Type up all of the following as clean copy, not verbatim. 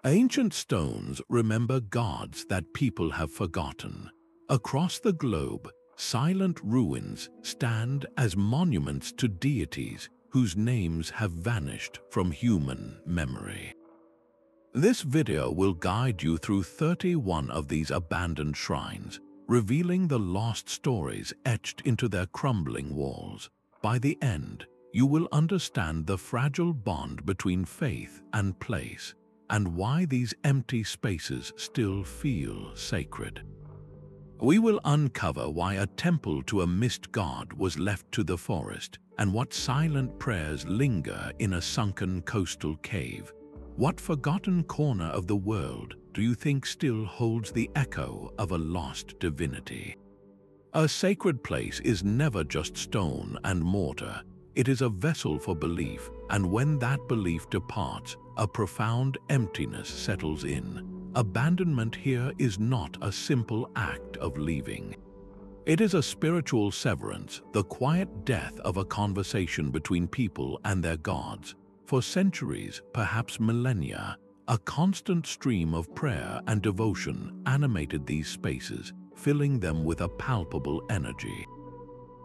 Ancient stones remember gods that people have forgotten. Across the globe, silent ruins stand as monuments to deities whose names have vanished from human memory. This video will guide you through 31 of these abandoned shrines, revealing the lost stories etched into their crumbling walls. By the end, you will understand the fragile bond between faith and place, and why these empty spaces still feel sacred. We will uncover why a temple to a mist god was left to the forest, and what silent prayers linger in a sunken coastal cave. What forgotten corner of the world do you think still holds the echo of a lost divinity? A sacred place is never just stone and mortar. It is a vessel for belief, and when that belief departs, a profound emptiness settles in. Abandonment here is not a simple act of leaving. It is a spiritual severance, the quiet death of a conversation between people and their gods. For centuries, perhaps millennia, a constant stream of prayer and devotion animated these spaces, filling them with a palpable energy.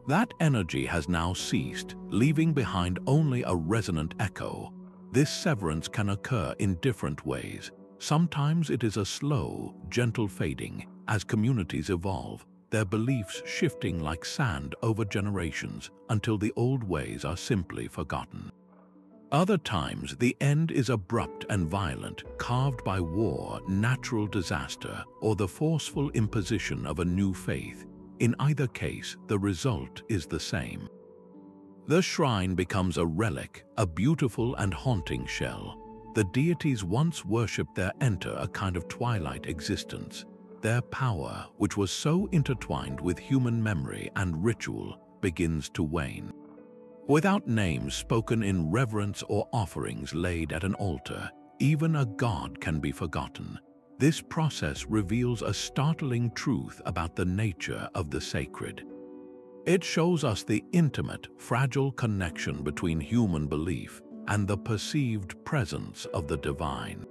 That energy has now ceased, leaving behind only a resonant echo. This severance can occur in different ways. Sometimes it is a slow, gentle fading as communities evolve, their beliefs shifting like sand over generations until the old ways are simply forgotten. Other times, the end is abrupt and violent, carved by war, natural disaster, or the forceful imposition of a new faith. In either case, the result is the same. The shrine becomes a relic, a beautiful and haunting shell. The deities once worshipped there enter a kind of twilight existence. Their power, which was so intertwined with human memory and ritual, begins to wane. Without names spoken in reverence or offerings laid at an altar, even a god can be forgotten. This process reveals a startling truth about the nature of the sacred. It shows us the intimate, fragile connection between human belief and the perceived presence of the divine.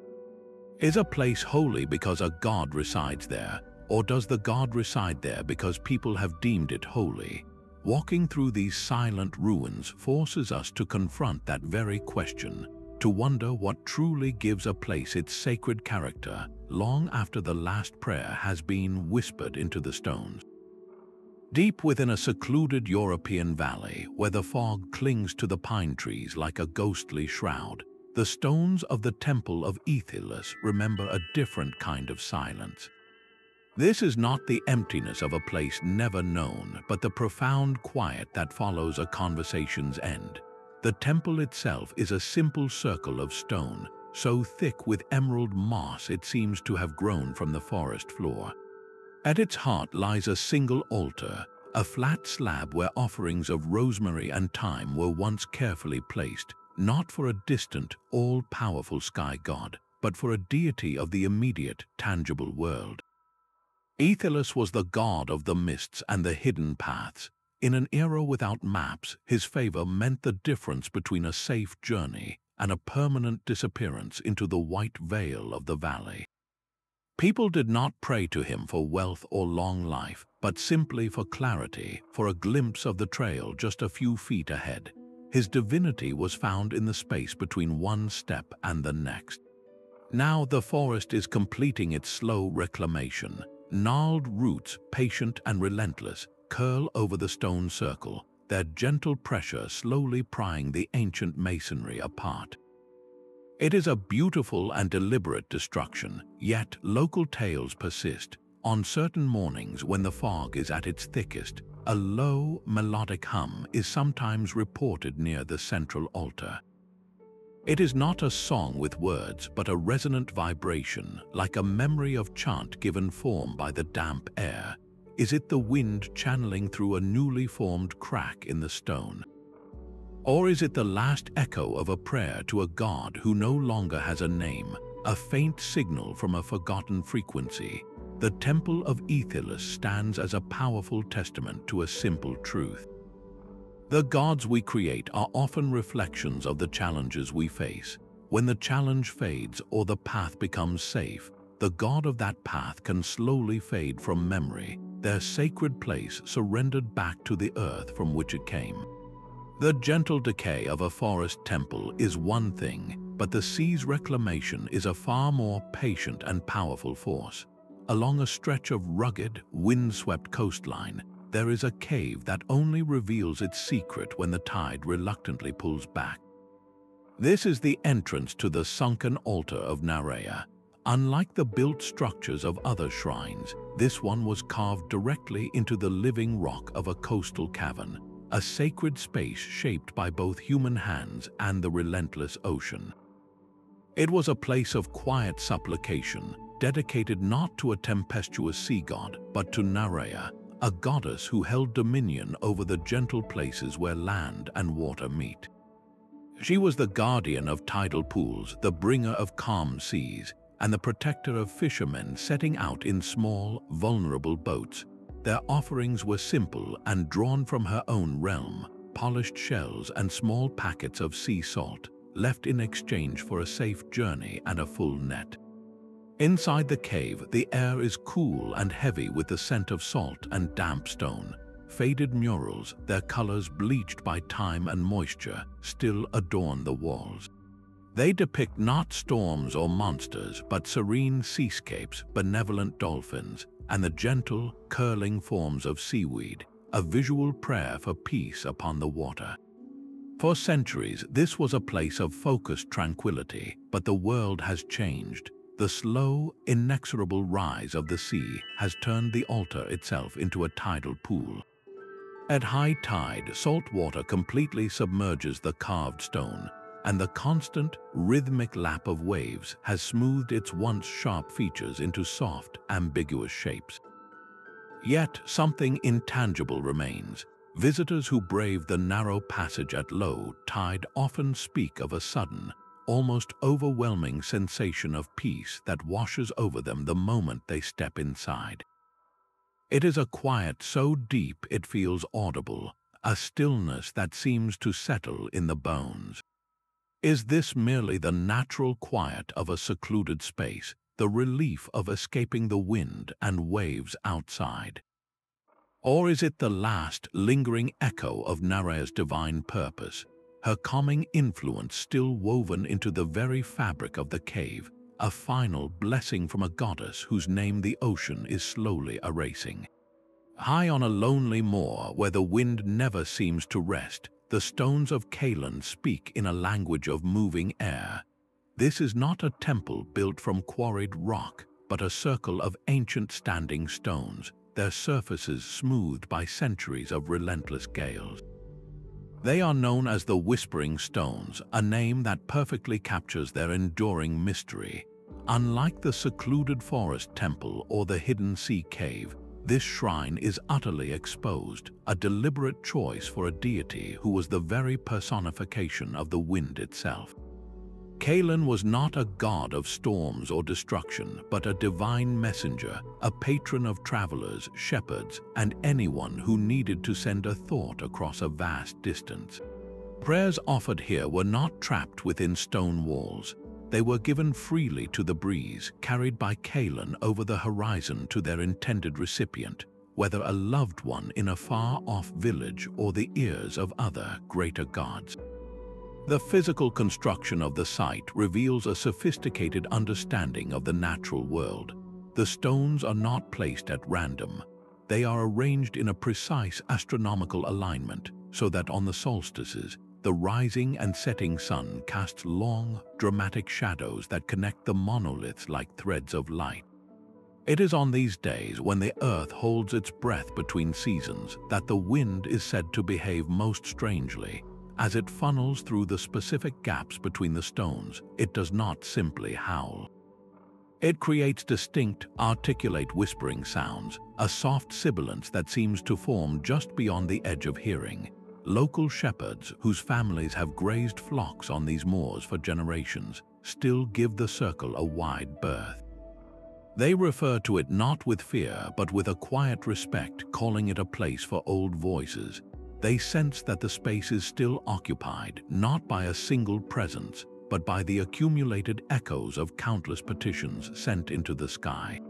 Is a place holy because a god resides there, or does the god reside there because people have deemed it holy? Walking through these silent ruins forces us to confront that very question, to wonder what truly gives a place its sacred character long after the last prayer has been whispered into the stones. Deep within a secluded European valley, where the fog clings to the pine trees like a ghostly shroud, the stones of the temple of Ethylus remember a different kind of silence. This is not the emptiness of a place never known, but the profound quiet that follows a conversation's end. The temple itself is a simple circle of stone, so thick with emerald moss it seems to have grown from the forest floor. At its heart lies a single altar, a flat slab where offerings of rosemary and thyme were once carefully placed, not for a distant, all-powerful sky god, but for a deity of the immediate, tangible world. Ethylus was the god of the mists and the hidden paths. In an era without maps, his favor meant the difference between a safe journey and a permanent disappearance into the white veil of the valley. People did not pray to him for wealth or long life, but simply for clarity, for a glimpse of the trail just a few feet ahead. His divinity was found in the space between one step and the next. Now the forest is completing its slow reclamation. Gnarled roots, patient and relentless, curl over the stone circle, their gentle pressure slowly prying the ancient masonry apart. It is a beautiful and deliberate destruction, yet local tales persist. On certain mornings when the fog is at its thickest, a low, melodic hum is sometimes reported near the central altar. It is not a song with words, but a resonant vibration, like a memory of chant given form by the damp air. Is it the wind channeling through a newly formed crack in the stone? Or is it the last echo of a prayer to a god who no longer has a name, a faint signal from a forgotten frequency? The Temple of Ethylus stands as a powerful testament to a simple truth. The gods we create are often reflections of the challenges we face. When the challenge fades or the path becomes safe, the god of that path can slowly fade from memory, their sacred place surrendered back to the earth from which it came. The gentle decay of a forest temple is one thing, but the sea's reclamation is a far more patient and powerful force. Along a stretch of rugged, wind-swept coastline, there is a cave that only reveals its secret when the tide reluctantly pulls back. This is the entrance to the sunken altar of Narea. Unlike the built structures of other shrines, this one was carved directly into the living rock of a coastal cavern, a sacred space shaped by both human hands and the relentless ocean. It was a place of quiet supplication, dedicated not to a tempestuous sea god, but to Narea, a goddess who held dominion over the gentle places where land and water meet. She was the guardian of tidal pools, the bringer of calm seas, and the protector of fishermen setting out in small, vulnerable boats. Their offerings were simple and drawn from her own realm, polished shells and small packets of sea salt, left in exchange for a safe journey and a full net. Inside the cave, the air is cool and heavy with the scent of salt and damp stone. Faded murals, their colors bleached by time and moisture, still adorn the walls. They depict not storms or monsters, but serene seascapes, benevolent dolphins, and the gentle, curling forms of seaweed, a visual prayer for peace upon the water. For centuries, this was a place of focused tranquility, but the world has changed. The slow, inexorable rise of the sea has turned the altar itself into a tidal pool. At high tide, salt water completely submerges the carved stone, and the constant, rhythmic lap of waves has smoothed its once sharp features into soft, ambiguous shapes. Yet something intangible remains. Visitors who brave the narrow passage at low tide often speak of a sudden, almost overwhelming sensation of peace that washes over them the moment they step inside. It is a quiet so deep it feels audible, a stillness that seems to settle in the bones. Is this merely the natural quiet of a secluded space, the relief of escaping the wind and waves outside? Or is it the last, lingering echo of Narea's divine purpose, her calming influence still woven into the very fabric of the cave, a final blessing from a goddess whose name the ocean is slowly erasing? High on a lonely moor where the wind never seems to rest, the stones of Kalin speak in a language of moving air. This is not a temple built from quarried rock, but a circle of ancient standing stones, their surfaces smoothed by centuries of relentless gales. They are known as the Whispering Stones, a name that perfectly captures their enduring mystery. Unlike the secluded forest temple or the hidden sea cave, this shrine is utterly exposed, a deliberate choice for a deity who was the very personification of the wind itself. Kalin was not a god of storms or destruction, but a divine messenger, a patron of travelers, shepherds, and anyone who needed to send a thought across a vast distance. Prayers offered here were not trapped within stone walls. They were given freely to the breeze, carried by Kalin over the horizon to their intended recipient, whether a loved one in a far-off village or the ears of other greater gods. The physical construction of the site reveals a sophisticated understanding of the natural world. The stones are not placed at random. They are arranged in a precise astronomical alignment so that on the solstices, the rising and setting sun casts long, dramatic shadows that connect the monoliths like threads of light. It is on these days when the earth holds its breath between seasons that the wind is said to behave most strangely. As it funnels through the specific gaps between the stones, it does not simply howl. It creates distinct, articulate whispering sounds, a soft sibilance that seems to form just beyond the edge of hearing. Local shepherds, whose families have grazed flocks on these moors for generations, still give the circle a wide berth. They refer to it not with fear, but with a quiet respect, calling it a place for old voices. They sense that the space is still occupied, not by a single presence, but but by the accumulated echoes of countless petitions sent into the sky.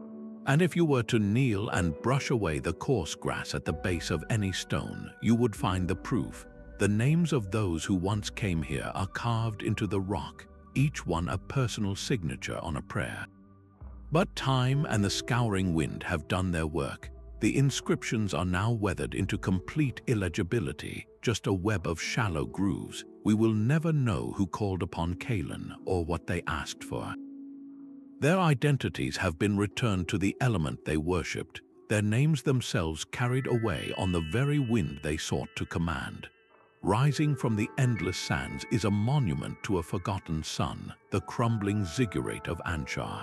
And if you were to kneel and brush away the coarse grass at the base of any stone, you would find the proof. The names of those who once came here are carved into the rock, each one a personal signature on a prayer. But time and the scouring wind have done their work. The inscriptions are now weathered into complete illegibility, just a web of shallow grooves. We will never know who called upon Kalin or what they asked for. Their identities have been returned to the element they worshipped, their names themselves carried away on the very wind they sought to command. Rising from the endless sands is a monument to a forgotten sun, the crumbling Ziggurat of Anchar.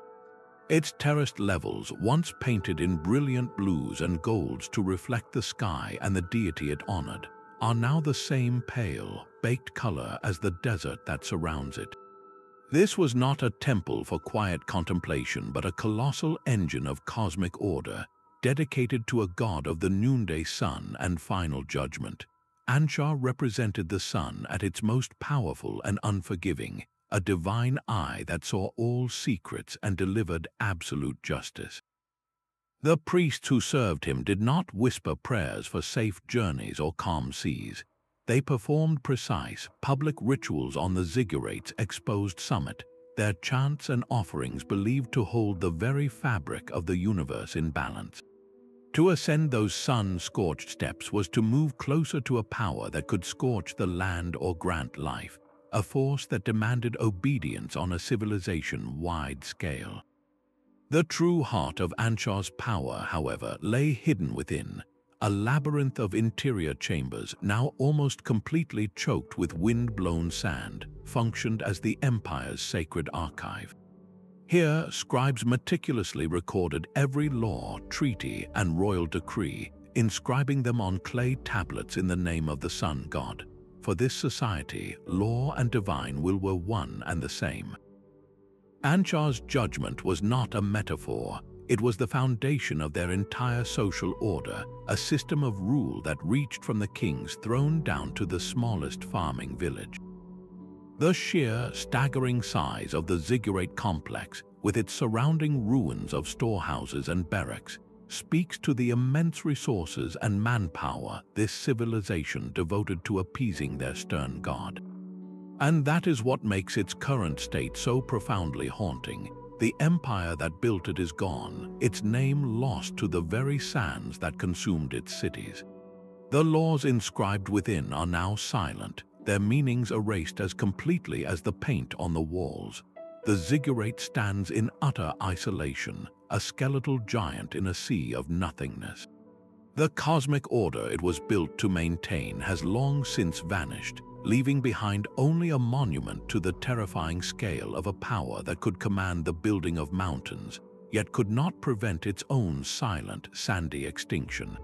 Its terraced levels, once painted in brilliant blues and golds to reflect the sky and the deity it honored, are now the same pale, baked color as the desert that surrounds it. This was not a temple for quiet contemplation, but a colossal engine of cosmic order, dedicated to a god of the noonday sun and final judgment. Anchar represented the sun at its most powerful and unforgiving, a divine eye that saw all secrets and delivered absolute justice. The priests who served him did not whisper prayers for safe journeys or calm seas. They performed precise, public rituals on the Ziggurat's exposed summit, their chants and offerings believed to hold the very fabric of the universe in balance. To ascend those sun-scorched steps was to move closer to a power that could scorch the land or grant life, a force that demanded obedience on a civilization-wide scale. The true heart of Anchar's power, however, lay hidden within. A labyrinth of interior chambers, now almost completely choked with wind-blown sand, functioned as the Empire's sacred archive. Here, scribes meticulously recorded every law, treaty, and royal decree, inscribing them on clay tablets in the name of the sun god. For this society, law and divine will were one and the same. Anchar's judgment was not a metaphor. It was the foundation of their entire social order, a system of rule that reached from the king's throne down to the smallest farming village. The sheer, staggering size of the Ziggurat complex, with its surrounding ruins of storehouses and barracks, speaks to the immense resources and manpower this civilization devoted to appeasing their stern god. And that is what makes its current state so profoundly haunting. The empire that built it is gone, its name lost to the very sands that consumed its cities. The laws inscribed within are now silent, their meanings erased as completely as the paint on the walls. The Ziggurat stands in utter isolation, a skeletal giant in a sea of nothingness. The cosmic order it was built to maintain has long since vanished, leaving behind only a monument to the terrifying scale of a power that could command the building of mountains, yet could not prevent its own silent, sandy extinction.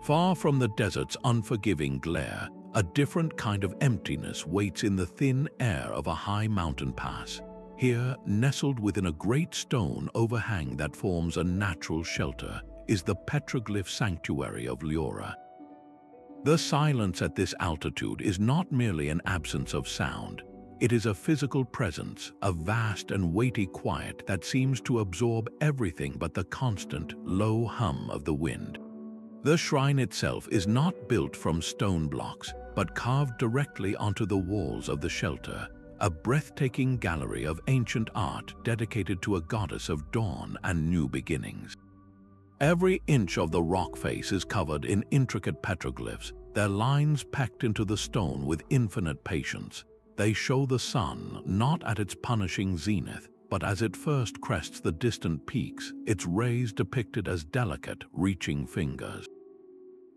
Far from the desert's unforgiving glare, a different kind of emptiness waits in the thin air of a high mountain pass. Here, nestled within a great stone overhang that forms a natural shelter, is the Petroglyph sanctuary of Liora. The silence at this altitude is not merely an absence of sound. It is a physical presence, a vast and weighty quiet that seems to absorb everything but the constant, low hum of the wind. The shrine itself is not built from stone blocks, but carved directly onto the walls of the shelter, a breathtaking gallery of ancient art dedicated to a goddess of dawn and new beginnings. Every inch of the rock face is covered in intricate petroglyphs, their lines packed into the stone with infinite patience. They show the sun not at its punishing zenith, but as it first crests the distant peaks, its rays depicted as delicate, reaching fingers.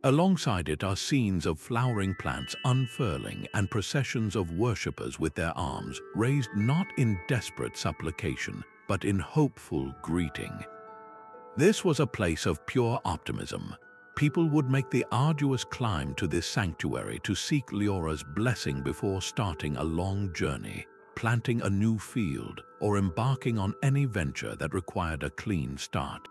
Alongside it are scenes of flowering plants unfurling and processions of worshippers with their arms raised not in desperate supplication, but in hopeful greeting. This was a place of pure optimism. People would make the arduous climb to this sanctuary to seek Liora's blessing before starting a long journey, planting a new field, or embarking on any venture that required a clean start.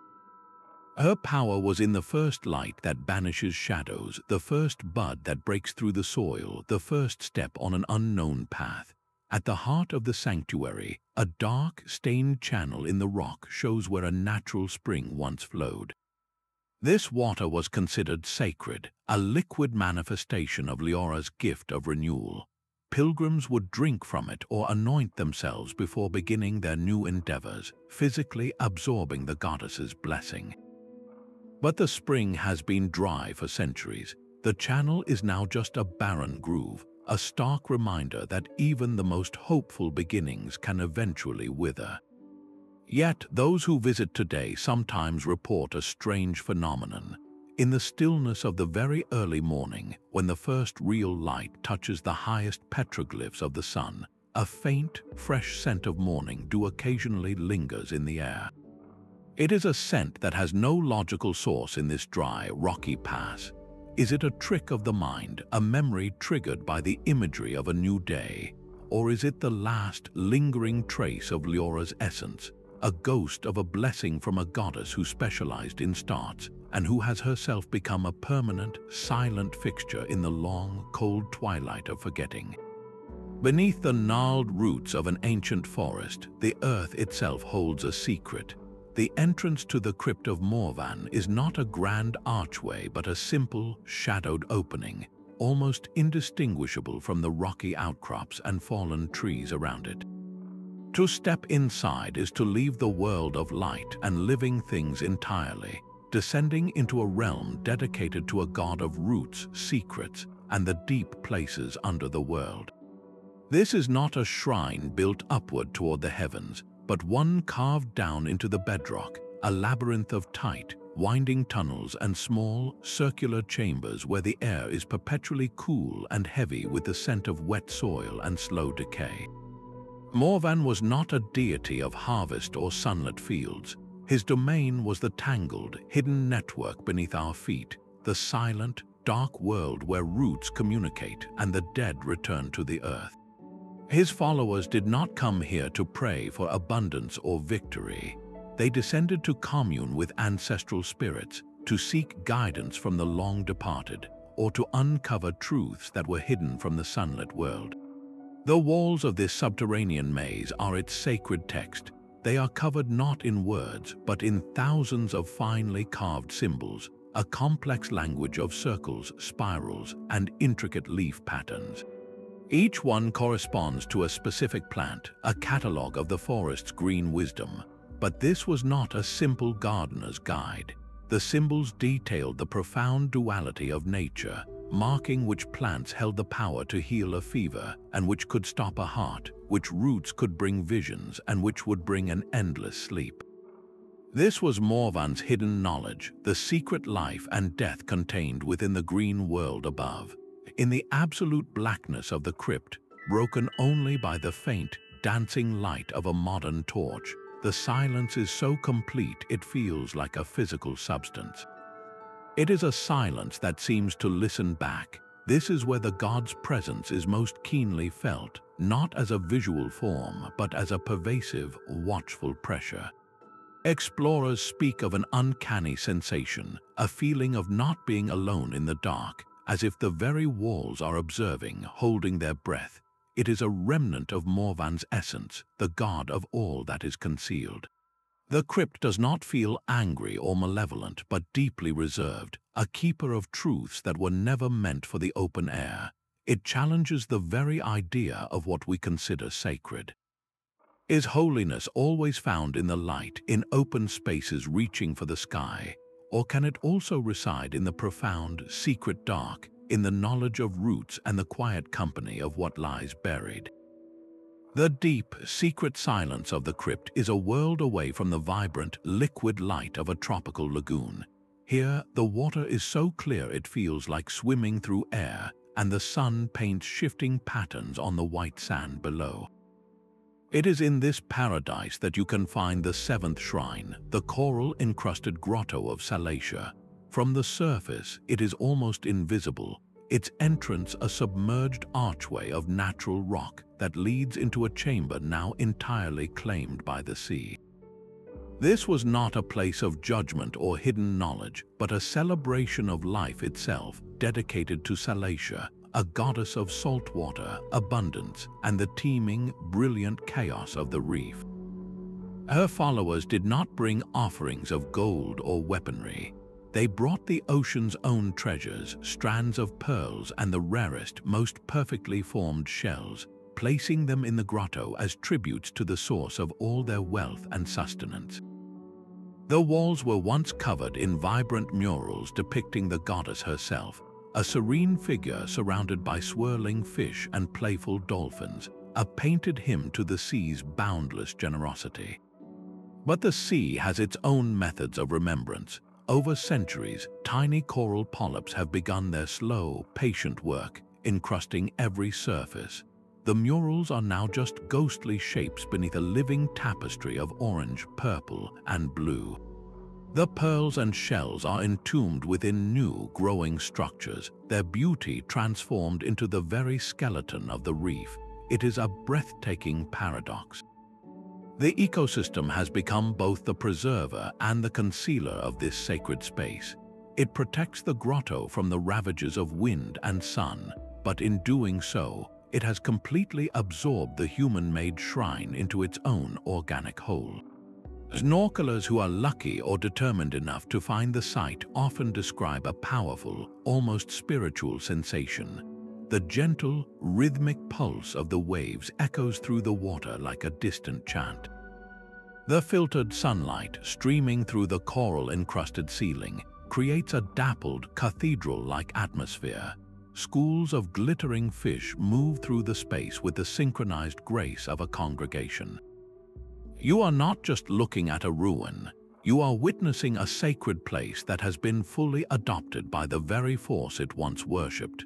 Her power was in the first light that banishes shadows, the first bud that breaks through the soil, the first step on an unknown path. At the heart of the sanctuary, a dark, stained channel in the rock shows where a natural spring once flowed. This water was considered sacred, a liquid manifestation of Liora's gift of renewal. Pilgrims would drink from it or anoint themselves before beginning their new endeavors, physically absorbing the goddess's blessing. But the spring has been dry for centuries. The channel is now just a barren groove, a stark reminder that even the most hopeful beginnings can eventually wither. Yet those who visit today sometimes report a strange phenomenon. In the stillness of the very early morning, when the first real light touches the highest petroglyphs of the sun, a faint, fresh scent of morning dew occasionally lingers in the air. It is a scent that has no logical source in this dry, rocky pass. Is it a trick of the mind, a memory triggered by the imagery of a new day? Or is it the last, lingering trace of Liora's essence, a ghost of a blessing from a goddess who specialized in starts and who has herself become a permanent, silent fixture in the long, cold twilight of forgetting? Beneath the gnarled roots of an ancient forest, the earth itself holds a secret. The entrance to the Crypt of Morvan is not a grand archway but a simple, shadowed opening, almost indistinguishable from the rocky outcrops and fallen trees around it. To step inside is to leave the world of light and living things entirely, descending into a realm dedicated to a god of roots, secrets, and the deep places under the world. This is not a shrine built upward toward the heavens, but one carved down into the bedrock, a labyrinth of tight, winding tunnels and small, circular chambers where the air is perpetually cool and heavy with the scent of wet soil and slow decay. Morvan was not a deity of harvest or sunlit fields. His domain was the tangled, hidden network beneath our feet, the silent, dark world where roots communicate and the dead return to the earth. His followers did not come here to pray for abundance or victory. They descended to commune with ancestral spirits, to seek guidance from the long departed, or to uncover truths that were hidden from the sunlit world. The walls of this subterranean maze are its sacred text. They are covered not in words, but in thousands of finely carved symbols, a complex language of circles, spirals, and intricate leaf patterns. Each one corresponds to a specific plant, a catalogue of the forest's green wisdom. But this was not a simple gardener's guide. The symbols detailed the profound duality of nature, marking which plants held the power to heal a fever and which could stop a heart, which roots could bring visions and which would bring an endless sleep. This was Morvan's hidden knowledge, the secret life and death contained within the green world above. In the absolute blackness of the crypt, broken only by the faint, dancing light of a modern torch, the silence is so complete it feels like a physical substance. It is a silence that seems to listen back. This is where the god's presence is most keenly felt, not as a visual form, but as a pervasive, watchful pressure. Explorers speak of an uncanny sensation, a feeling of not being alone in the dark, as if the very walls are observing, holding their breath. It is a remnant of Morvan's essence, the god of all that is concealed. The crypt does not feel angry or malevolent, but deeply reserved, a keeper of truths that were never meant for the open air. It challenges the very idea of what we consider sacred. Is holiness always found in the light, in open spaces reaching for the sky? Or can it also reside in the profound, secret dark, in the knowledge of roots and the quiet company of what lies buried? The deep, secret silence of the crypt is a world away from the vibrant, liquid light of a tropical lagoon. Here, the water is so clear it feels like swimming through air, and the sun paints shifting patterns on the white sand below. It is in this paradise that you can find the seventh shrine, the coral-encrusted Grotto of Salatia. From the surface, it is almost invisible, its entrance a submerged archway of natural rock that leads into a chamber now entirely claimed by the sea. This was not a place of judgment or hidden knowledge, but a celebration of life itself, dedicated to Salatia, a goddess of salt water, abundance, and the teeming, brilliant chaos of the reef. Her followers did not bring offerings of gold or weaponry. They brought the ocean's own treasures, strands of pearls, and the rarest, most perfectly formed shells, placing them in the grotto as tributes to the source of all their wealth and sustenance. The walls were once covered in vibrant murals depicting the goddess herself, a serene figure surrounded by swirling fish and playful dolphins, a painted hymn to the sea's boundless generosity. But the sea has its own methods of remembrance. Over centuries, tiny coral polyps have begun their slow, patient work, encrusting every surface. The murals are now just ghostly shapes beneath a living tapestry of orange, purple, and blue. The pearls and shells are entombed within new, growing structures, their beauty transformed into the very skeleton of the reef. It is a breathtaking paradox. The ecosystem has become both the preserver and the concealer of this sacred space. It protects the grotto from the ravages of wind and sun, but in doing so, it has completely absorbed the human-made shrine into its own organic whole. Snorkelers who are lucky or determined enough to find the site often describe a powerful, almost spiritual sensation. The gentle, rhythmic pulse of the waves echoes through the water like a distant chant. The filtered sunlight streaming through the coral-encrusted ceiling creates a dappled, cathedral-like atmosphere. Schools of glittering fish move through the space with the synchronized grace of a congregation. You are not just looking at a ruin, you are witnessing a sacred place that has been fully adopted by the very force it once worshipped.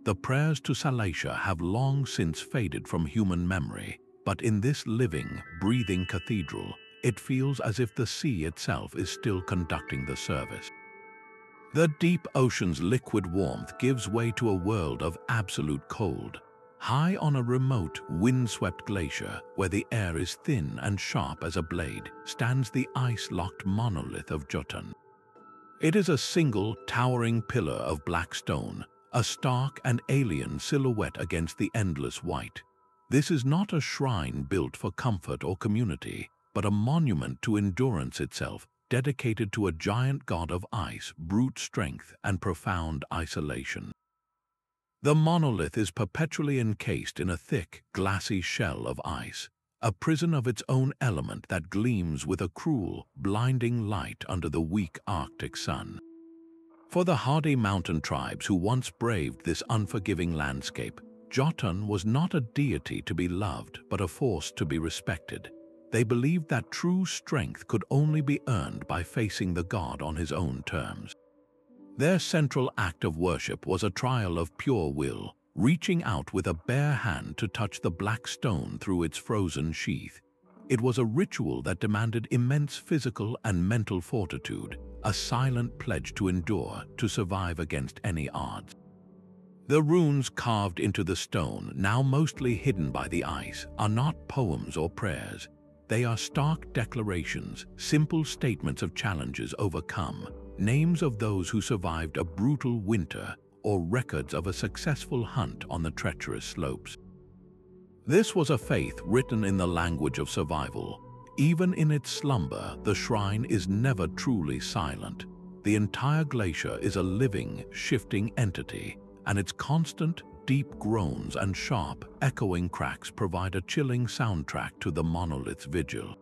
The prayers to Salatia have long since faded from human memory, but in this living, breathing cathedral, it feels as if the sea itself is still conducting the service. The deep ocean's liquid warmth gives way to a world of absolute cold. High on a remote, wind-swept glacier, where the air is thin and sharp as a blade, stands the ice-locked monolith of Jotun. It is a single, towering pillar of black stone, a stark and alien silhouette against the endless white. This is not a shrine built for comfort or community, but a monument to endurance itself, dedicated to a giant god of ice, brute strength, and profound isolation. The monolith is perpetually encased in a thick, glassy shell of ice, a prison of its own element that gleams with a cruel, blinding light under the weak Arctic sun. For the hardy mountain tribes who once braved this unforgiving landscape, Jotun was not a deity to be loved, but a force to be respected. They believed that true strength could only be earned by facing the god on his own terms. Their central act of worship was a trial of pure will, reaching out with a bare hand to touch the black stone through its frozen sheath. It was a ritual that demanded immense physical and mental fortitude, a silent pledge to endure, to survive against any odds. The runes carved into the stone, now mostly hidden by the ice, are not poems or prayers. They are stark declarations, simple statements of challenges overcome, names of those who survived a brutal winter, or records of a successful hunt on the treacherous slopes. This was a faith written in the language of survival. Even in its slumber, the shrine is never truly silent. The entire glacier is a living, shifting entity, and its constant, deep groans and sharp, echoing cracks provide a chilling soundtrack to the monolith's vigil.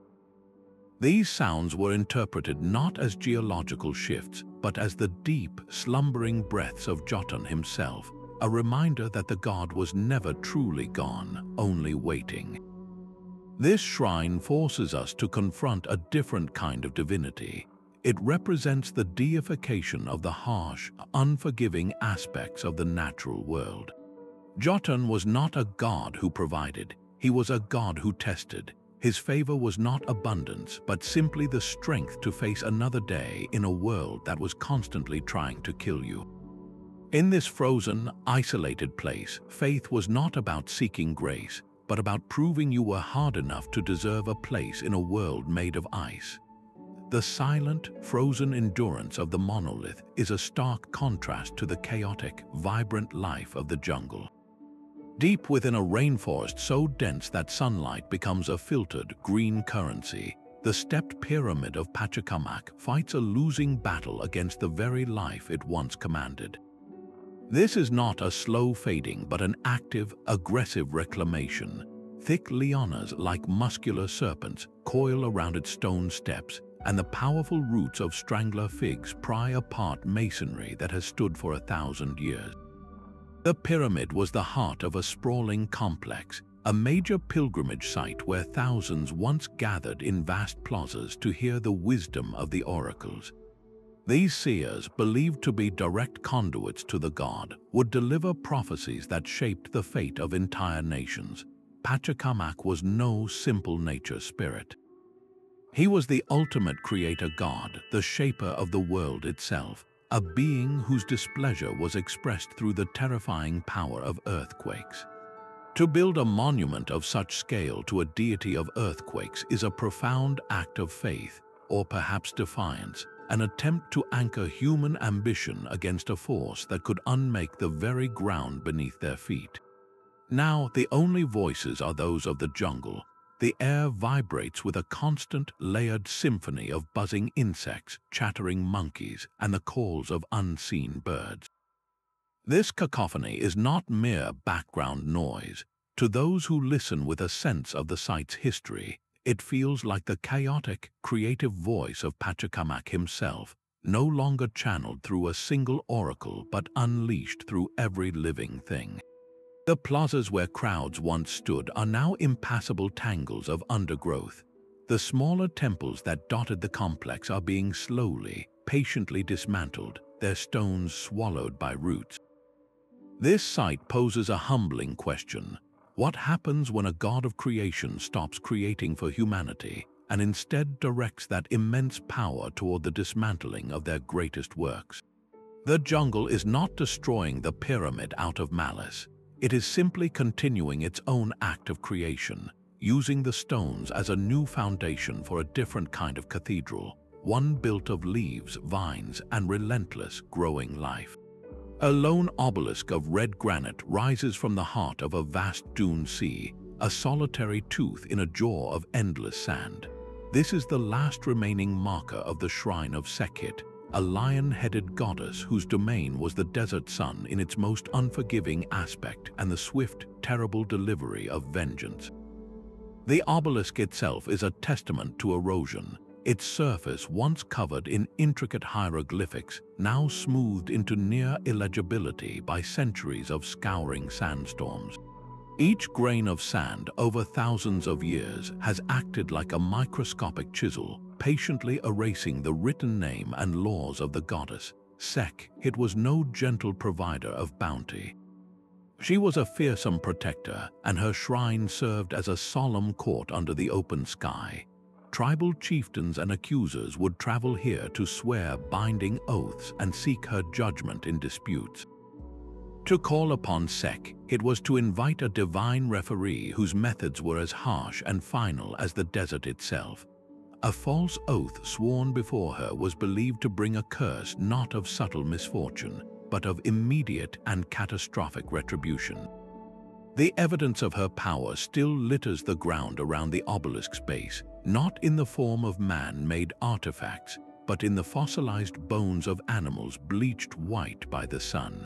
These sounds were interpreted not as geological shifts, but as the deep, slumbering breaths of Jotun himself, a reminder that the god was never truly gone, only waiting. This shrine forces us to confront a different kind of divinity. It represents the deification of the harsh, unforgiving aspects of the natural world. Jotun was not a god who provided, he was a god who tested. His favor was not abundance, but simply the strength to face another day in a world that was constantly trying to kill you. In this frozen, isolated place, faith was not about seeking grace, but about proving you were hard enough to deserve a place in a world made of ice. The silent, frozen endurance of the monolith is a stark contrast to the chaotic, vibrant life of the jungle. Deep within a rainforest so dense that sunlight becomes a filtered green currency, the stepped pyramid of Pachikumac fights a losing battle against the very life it once commanded. This is not a slow fading but an active, aggressive reclamation. Thick lianas like muscular serpents coil around its stone steps, and the powerful roots of strangler figs pry apart masonry that has stood for 1,000 years. The pyramid was the heart of a sprawling complex, a major pilgrimage site where thousands once gathered in vast plazas to hear the wisdom of the oracles. These seers, believed to be direct conduits to the god, would deliver prophecies that shaped the fate of entire nations. Pachikumac was no simple nature spirit. He was the ultimate creator god, the shaper of the world itself, a being whose displeasure was expressed through the terrifying power of earthquakes. To build a monument of such scale to a deity of earthquakes is a profound act of faith, or perhaps defiance, an attempt to anchor human ambition against a force that could unmake the very ground beneath their feet. Now the only voices are those of the jungle. The air vibrates with a constant, layered symphony of buzzing insects, chattering monkeys, and the calls of unseen birds. This cacophony is not mere background noise. To those who listen with a sense of the site's history, it feels like the chaotic, creative voice of Pachikumac himself, no longer channeled through a single oracle but unleashed through every living thing. The plazas where crowds once stood are now impassable tangles of undergrowth. The smaller temples that dotted the complex are being slowly, patiently dismantled, their stones swallowed by roots. This site poses a humbling question. What happens when a god of creation stops creating for humanity and instead directs that immense power toward the dismantling of their greatest works? The jungle is not destroying the pyramid out of malice. It is simply continuing its own act of creation, using the stones as a new foundation for a different kind of cathedral, one built of leaves, vines, and relentless growing life. A lone obelisk of red granite rises from the heart of a vast dune sea, a solitary tooth in a jaw of endless sand. This is the last remaining marker of the shrine of Sekhet, a lion-headed goddess whose domain was the desert sun in its most unforgiving aspect and the swift, terrible delivery of vengeance. The obelisk itself is a testament to erosion, its surface once covered in intricate hieroglyphics, now smoothed into near illegibility by centuries of scouring sandstorms. Each grain of sand over thousands of years has acted like a microscopic chisel, patiently erasing the written name and laws of the goddess. Sekhet was no gentle provider of bounty. She was a fearsome protector, and her shrine served as a solemn court under the open sky. Tribal chieftains and accusers would travel here to swear binding oaths and seek her judgment in disputes. To call upon Sekhet was to invite a divine referee whose methods were as harsh and final as the desert itself. A false oath sworn before her was believed to bring a curse not of subtle misfortune, but of immediate and catastrophic retribution. The evidence of her power still litters the ground around the obelisk's base, not in the form of man-made artifacts, but in the fossilized bones of animals bleached white by the sun.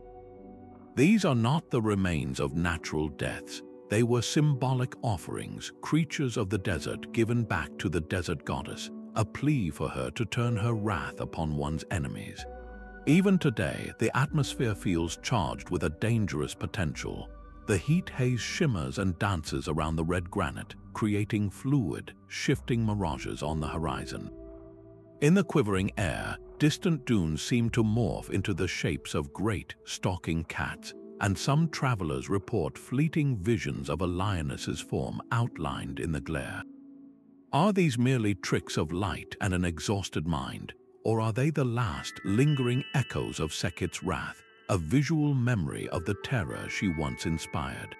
These are not the remains of natural deaths. They were symbolic offerings, creatures of the desert given back to the desert goddess, a plea for her to turn her wrath upon one's enemies. Even today, the atmosphere feels charged with a dangerous potential. The heat haze shimmers and dances around the red granite, creating fluid, shifting mirages on the horizon. In the quivering air, distant dunes seem to morph into the shapes of great, stalking cats, and some travelers report fleeting visions of a lioness's form outlined in the glare. Are these merely tricks of light and an exhausted mind, or are they the last, lingering echoes of Sekhet's wrath, a visual memory of the terror she once inspired?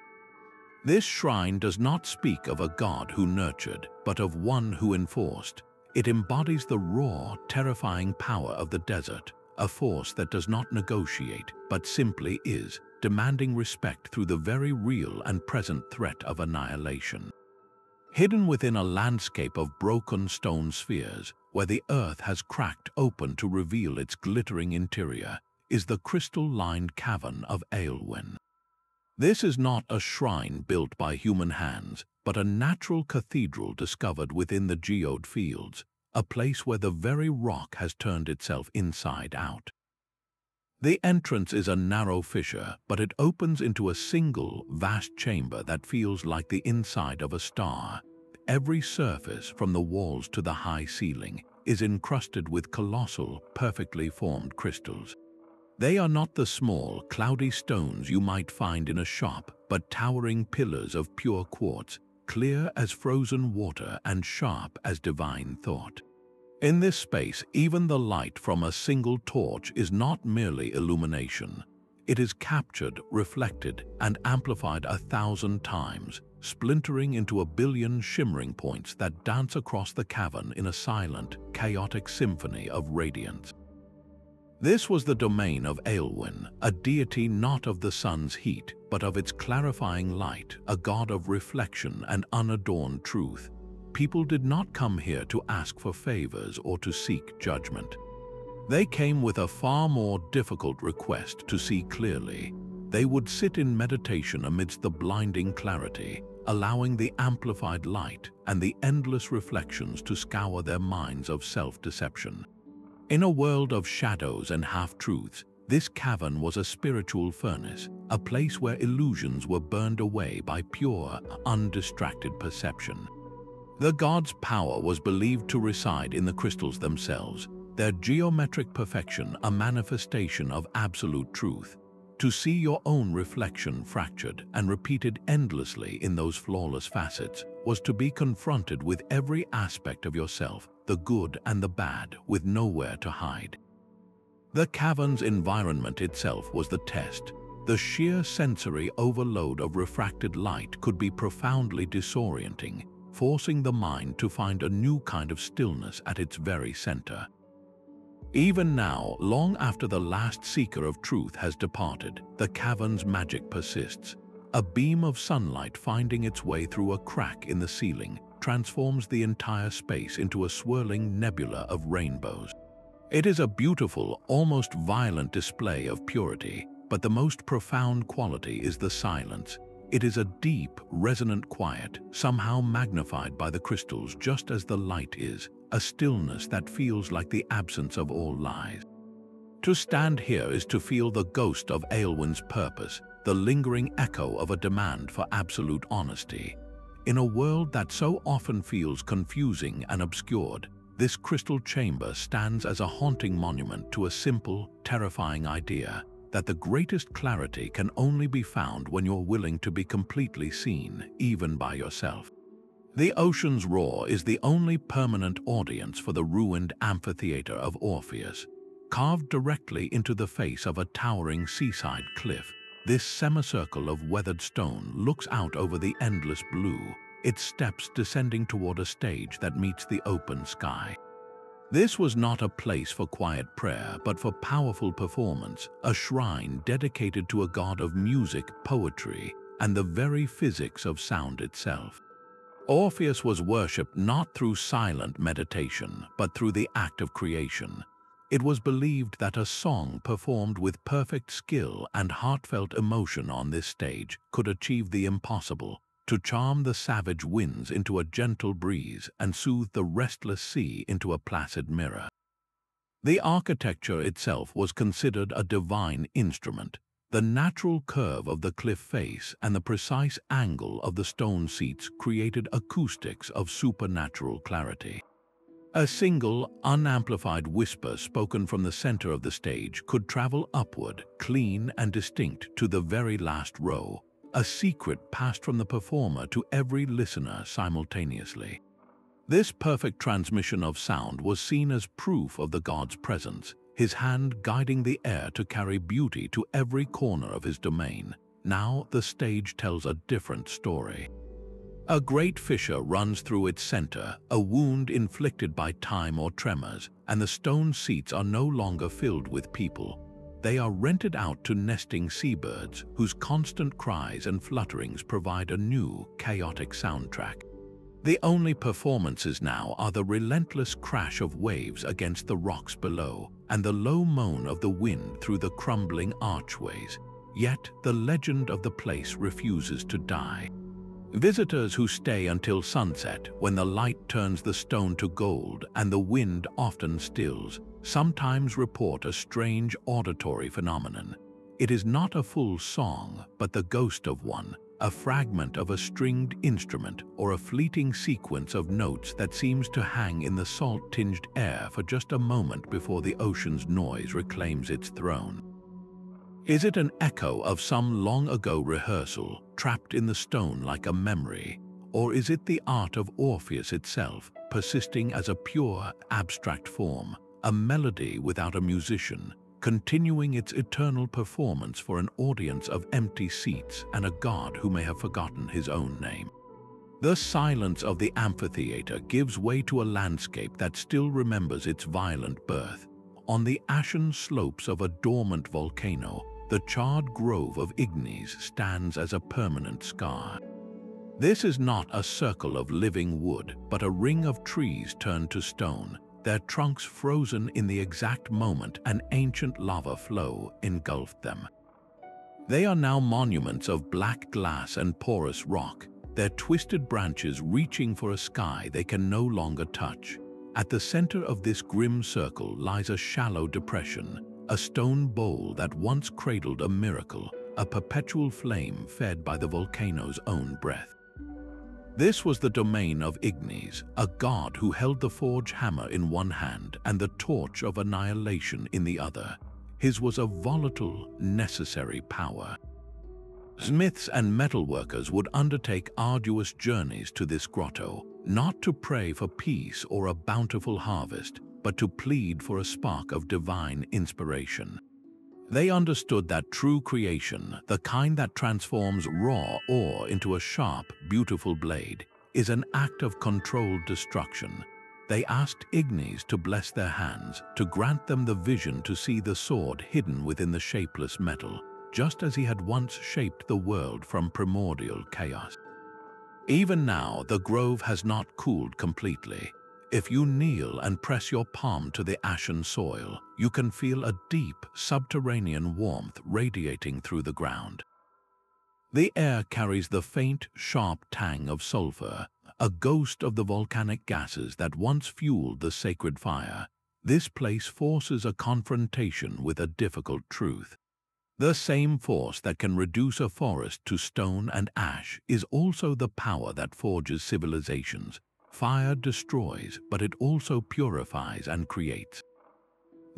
This shrine does not speak of a god who nurtured, but of one who enforced. It embodies the raw, terrifying power of the desert, a force that does not negotiate, but simply is, demanding respect through the very real and present threat of annihilation. Hidden within a landscape of broken stone spheres, where the earth has cracked open to reveal its glittering interior, is the crystal-lined cavern of Elwyn. This is not a shrine built by human hands, but a natural cathedral discovered within the geode fields, a place where the very rock has turned itself inside out. The entrance is a narrow fissure, but it opens into a single, vast chamber that feels like the inside of a star. Every surface, from the walls to the high ceiling, is encrusted with colossal, perfectly formed crystals. They are not the small, cloudy stones you might find in a shop, but towering pillars of pure quartz, clear as frozen water and sharp as divine thought. In this space, even the light from a single torch is not merely illumination. It is captured, reflected, and amplified 1,000 times, splintering into 1,000,000,000 shimmering points that dance across the cavern in a silent, chaotic symphony of radiance. This was the domain of Elwyn, a deity not of the sun's heat, but of its clarifying light, a god of reflection and unadorned truth. People did not come here to ask for favors or to seek judgment. They came with a far more difficult request: to see clearly. They would sit in meditation amidst the blinding clarity, allowing the amplified light and the endless reflections to scour their minds of self-deception. In a world of shadows and half-truths, this cavern was a spiritual furnace, a place where illusions were burned away by pure, undistracted perception. The god's power was believed to reside in the crystals themselves, their geometric perfection a manifestation of absolute truth. To see your own reflection fractured and repeated endlessly in those flawless facets was to be confronted with every aspect of yourself, the good and the bad, with nowhere to hide. The cavern's environment itself was the test. The sheer sensory overload of refracted light could be profoundly disorienting, forcing the mind to find a new kind of stillness at its very center. Even now, long after the last seeker of truth has departed, the cavern's magic persists. A beam of sunlight finding its way through a crack in the ceiling transforms the entire space into a swirling nebula of rainbows. It is a beautiful, almost violent display of purity, but the most profound quality is the silence. It is a deep, resonant quiet, somehow magnified by the crystals just as the light is, a stillness that feels like the absence of all lies. To stand here is to feel the ghost of Elwyn's purpose, the lingering echo of a demand for absolute honesty. In a world that so often feels confusing and obscured, this crystal chamber stands as a haunting monument to a simple, terrifying idea: that the greatest clarity can only be found when you're willing to be completely seen, even by yourself. The ocean's roar is the only permanent audience for the ruined amphitheatre of Orpheus. Carved directly into the face of a towering seaside cliff, this semicircle of weathered stone looks out over the endless blue, its steps descending toward a stage that meets the open sky. This was not a place for quiet prayer, but for powerful performance, a shrine dedicated to a god of music, poetry, and the very physics of sound itself. Orpheus was worshipped not through silent meditation, but through the act of creation. It was believed that a song performed with perfect skill and heartfelt emotion on this stage could achieve the impossible: to charm the savage winds into a gentle breeze and soothe the restless sea into a placid mirror. The architecture itself was considered a divine instrument. The natural curve of the cliff face and the precise angle of the stone seats created acoustics of supernatural clarity. A single, unamplified whisper spoken from the center of the stage could travel upward, clean and distinct, to the very last row, a secret passed from the performer to every listener simultaneously. This perfect transmission of sound was seen as proof of the god's presence, his hand guiding the air to carry beauty to every corner of his domain. Now the stage tells a different story. A great fissure runs through its center, a wound inflicted by time or tremors, and the stone seats are no longer filled with people. They are rented out to nesting seabirds whose constant cries and flutterings provide a new, chaotic soundtrack. The only performances now are the relentless crash of waves against the rocks below and the low moan of the wind through the crumbling archways. Yet the legend of the place refuses to die. Visitors who stay until sunset, when the light turns the stone to gold and the wind often stills, sometimes report a strange auditory phenomenon. It is not a full song, but the ghost of one, a fragment of a stringed instrument or a fleeting sequence of notes that seems to hang in the salt-tinged air for just a moment before the ocean's noise reclaims its throne. Is it an echo of some long-ago rehearsal, trapped in the stone like a memory? Or is it the art of Orpheus itself, persisting as a pure, abstract form, a melody without a musician, continuing its eternal performance for an audience of empty seats and a god who may have forgotten his own name? The silence of the amphitheatre gives way to a landscape that still remembers its violent birth. On the ashen slopes of a dormant volcano, the charred grove of Ignis stands as a permanent scar. This is not a circle of living wood, but a ring of trees turned to stone, their trunks frozen in the exact moment an ancient lava flow engulfed them. They are now monuments of black glass and porous rock, their twisted branches reaching for a sky they can no longer touch. At the center of this grim circle lies a shallow depression, a stone bowl that once cradled a miracle, a perpetual flame fed by the volcano's own breath. This was the domain of Ignis, a god who held the forge hammer in one hand and the torch of annihilation in the other. His was a volatile, necessary power. Smiths and metalworkers would undertake arduous journeys to this grotto, not to pray for peace or a bountiful harvest, but to plead for a spark of divine inspiration. They understood that true creation, the kind that transforms raw ore into a sharp, beautiful blade, is an act of controlled destruction. They asked Ignis to bless their hands, to grant them the vision to see the sword hidden within the shapeless metal, just as he had once shaped the world from primordial chaos. Even now, the grove has not cooled completely. If you kneel and press your palm to the ashen soil, you can feel a deep, subterranean warmth radiating through the ground. The air carries the faint, sharp tang of sulfur, a ghost of the volcanic gases that once fueled the sacred fire. This place forces a confrontation with a difficult truth. The same force that can reduce a forest to stone and ash is also the power that forges civilizations. Fire destroys, but it also purifies and creates.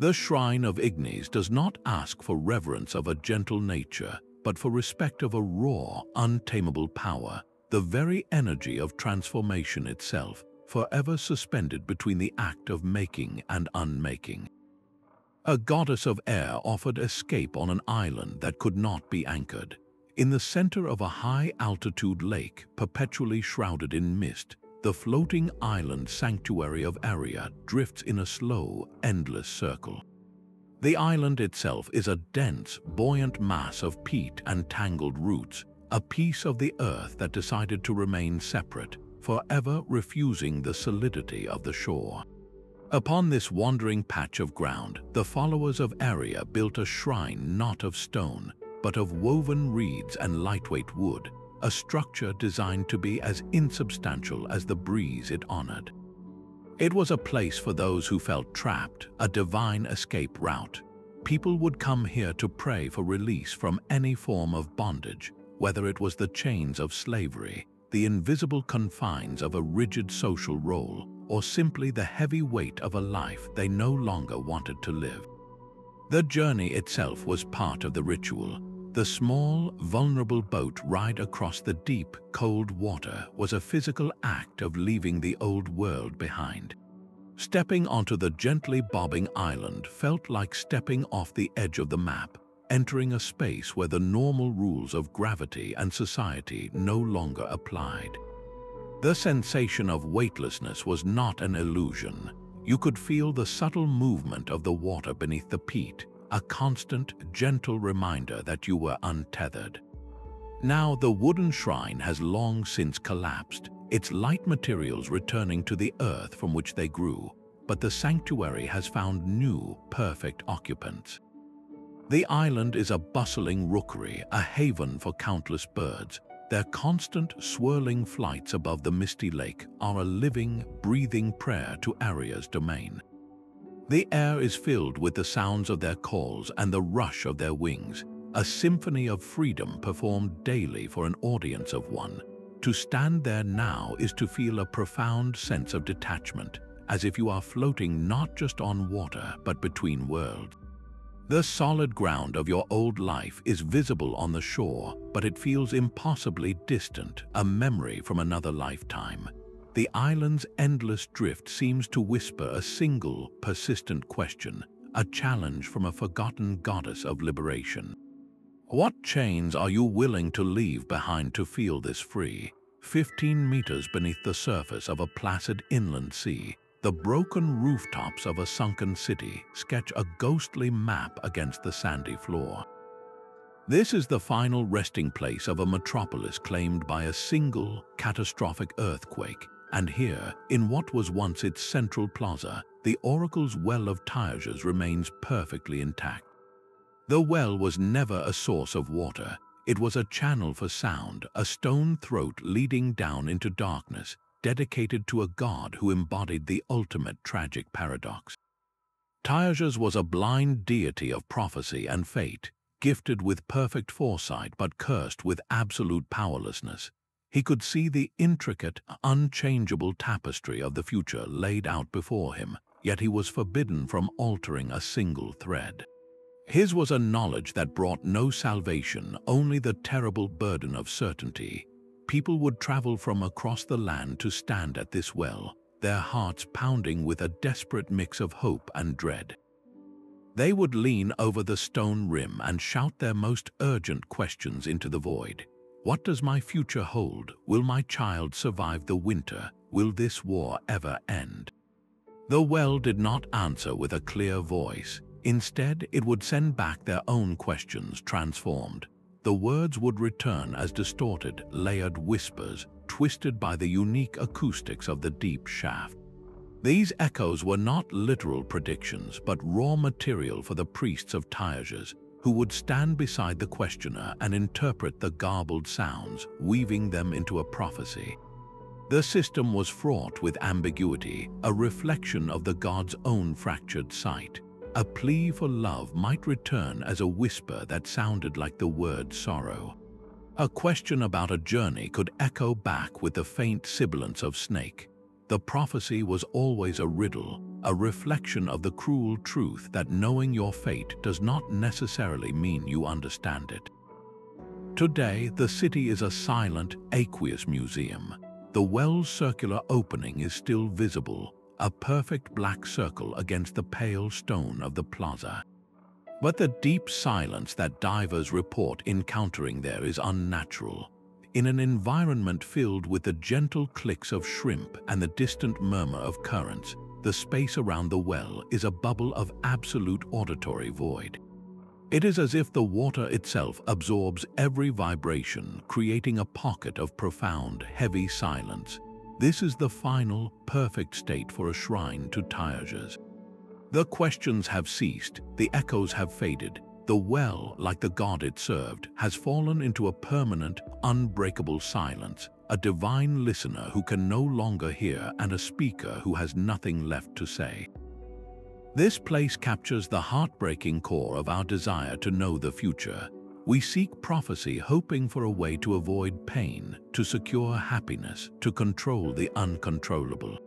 The shrine of Ignis does not ask for reverence of a gentle nature, but for respect of a raw, untamable power, the very energy of transformation itself, forever suspended between the act of making and unmaking. A goddess of air offered escape on an island that could not be anchored. In the center of a high-altitude lake, perpetually shrouded in mist, the floating island sanctuary of Area drifts in a slow, endless circle. The island itself is a dense, buoyant mass of peat and tangled roots, a piece of the earth that decided to remain separate, forever refusing the solidity of the shore. Upon this wandering patch of ground, the followers of Area built a shrine not of stone, but of woven reeds and lightweight wood, a structure designed to be as insubstantial as the breeze it honored. It was a place for those who felt trapped, a divine escape route. People would come here to pray for release from any form of bondage, whether it was the chains of slavery, the invisible confines of a rigid social role, or simply the heavy weight of a life they no longer wanted to live. The journey itself was part of the ritual. The small, vulnerable boat ride across the deep, cold water was a physical act of leaving the old world behind. Stepping onto the gently bobbing island felt like stepping off the edge of the map, entering a space where the normal rules of gravity and society no longer applied. The sensation of weightlessness was not an illusion. You could feel the subtle movement of the water beneath the peat, a constant, gentle reminder that you were untethered. Now the wooden shrine has long since collapsed, its light materials returning to the earth from which they grew, but the sanctuary has found new, perfect occupants. The island is a bustling rookery, a haven for countless birds. Their constant, swirling flights above the misty lake are a living, breathing prayer to Aria's domain. The air is filled with the sounds of their calls and the rush of their wings, a symphony of freedom performed daily for an audience of one. To stand there now is to feel a profound sense of detachment, as if you are floating not just on water but between worlds. The solid ground of your old life is visible on the shore, but it feels impossibly distant, a memory from another lifetime. The island's endless drift seems to whisper a single, persistent question, a challenge from a forgotten goddess of liberation. What chains are you willing to leave behind to feel this free? 15 meters beneath the surface of a placid inland sea, the broken rooftops of a sunken city sketch a ghostly map against the sandy floor. This is the final resting place of a metropolis claimed by a single, catastrophic earthquake, and here, in what was once its central plaza, the oracle's well of Tyres remains perfectly intact. The well was never a source of water. It was a channel for sound, a stone throat leading down into darkness, dedicated to a god who embodied the ultimate tragic paradox. Tyres was a blind deity of prophecy and fate, gifted with perfect foresight but cursed with absolute powerlessness. He could see the intricate, unchangeable tapestry of the future laid out before him, yet he was forbidden from altering a single thread. His was a knowledge that brought no salvation, only the terrible burden of certainty. People would travel from across the land to stand at this well, their hearts pounding with a desperate mix of hope and dread. They would lean over the stone rim and shout their most urgent questions into the void. What does my future hold? Will my child survive the winter? Will this war ever end? The well did not answer with a clear voice. Instead, it would send back their own questions transformed. The words would return as distorted, layered whispers, twisted by the unique acoustics of the deep shaft. These echoes were not literal predictions, but raw material for the priests of Tyres, who would stand beside the questioner and interpret the garbled sounds, weaving them into a prophecy. The system was fraught with ambiguity, a reflection of the god's own fractured sight. A plea for love might return as a whisper that sounded like the word sorrow. A question about a journey could echo back with the faint sibilance of snake. The prophecy was always a riddle, a reflection of the cruel truth that knowing your fate does not necessarily mean you understand it. Today, the city is a silent, aqueous museum. The well's circular opening is still visible, a perfect black circle against the pale stone of the plaza. But the deep silence that divers report encountering there is unnatural. In an environment filled with the gentle clicks of shrimp and the distant murmur of currents, the space around the well is a bubble of absolute auditory void. It is as if the water itself absorbs every vibration, creating a pocket of profound, heavy silence. This is the final, perfect state for a shrine to Tyres. The questions have ceased, the echoes have faded. The well, like the god it served, has fallen into a permanent, unbreakable silence, a divine listener who can no longer hear and a speaker who has nothing left to say. This place captures the heartbreaking core of our desire to know the future. We seek prophecy hoping for a way to avoid pain, to secure happiness, to control the uncontrollable.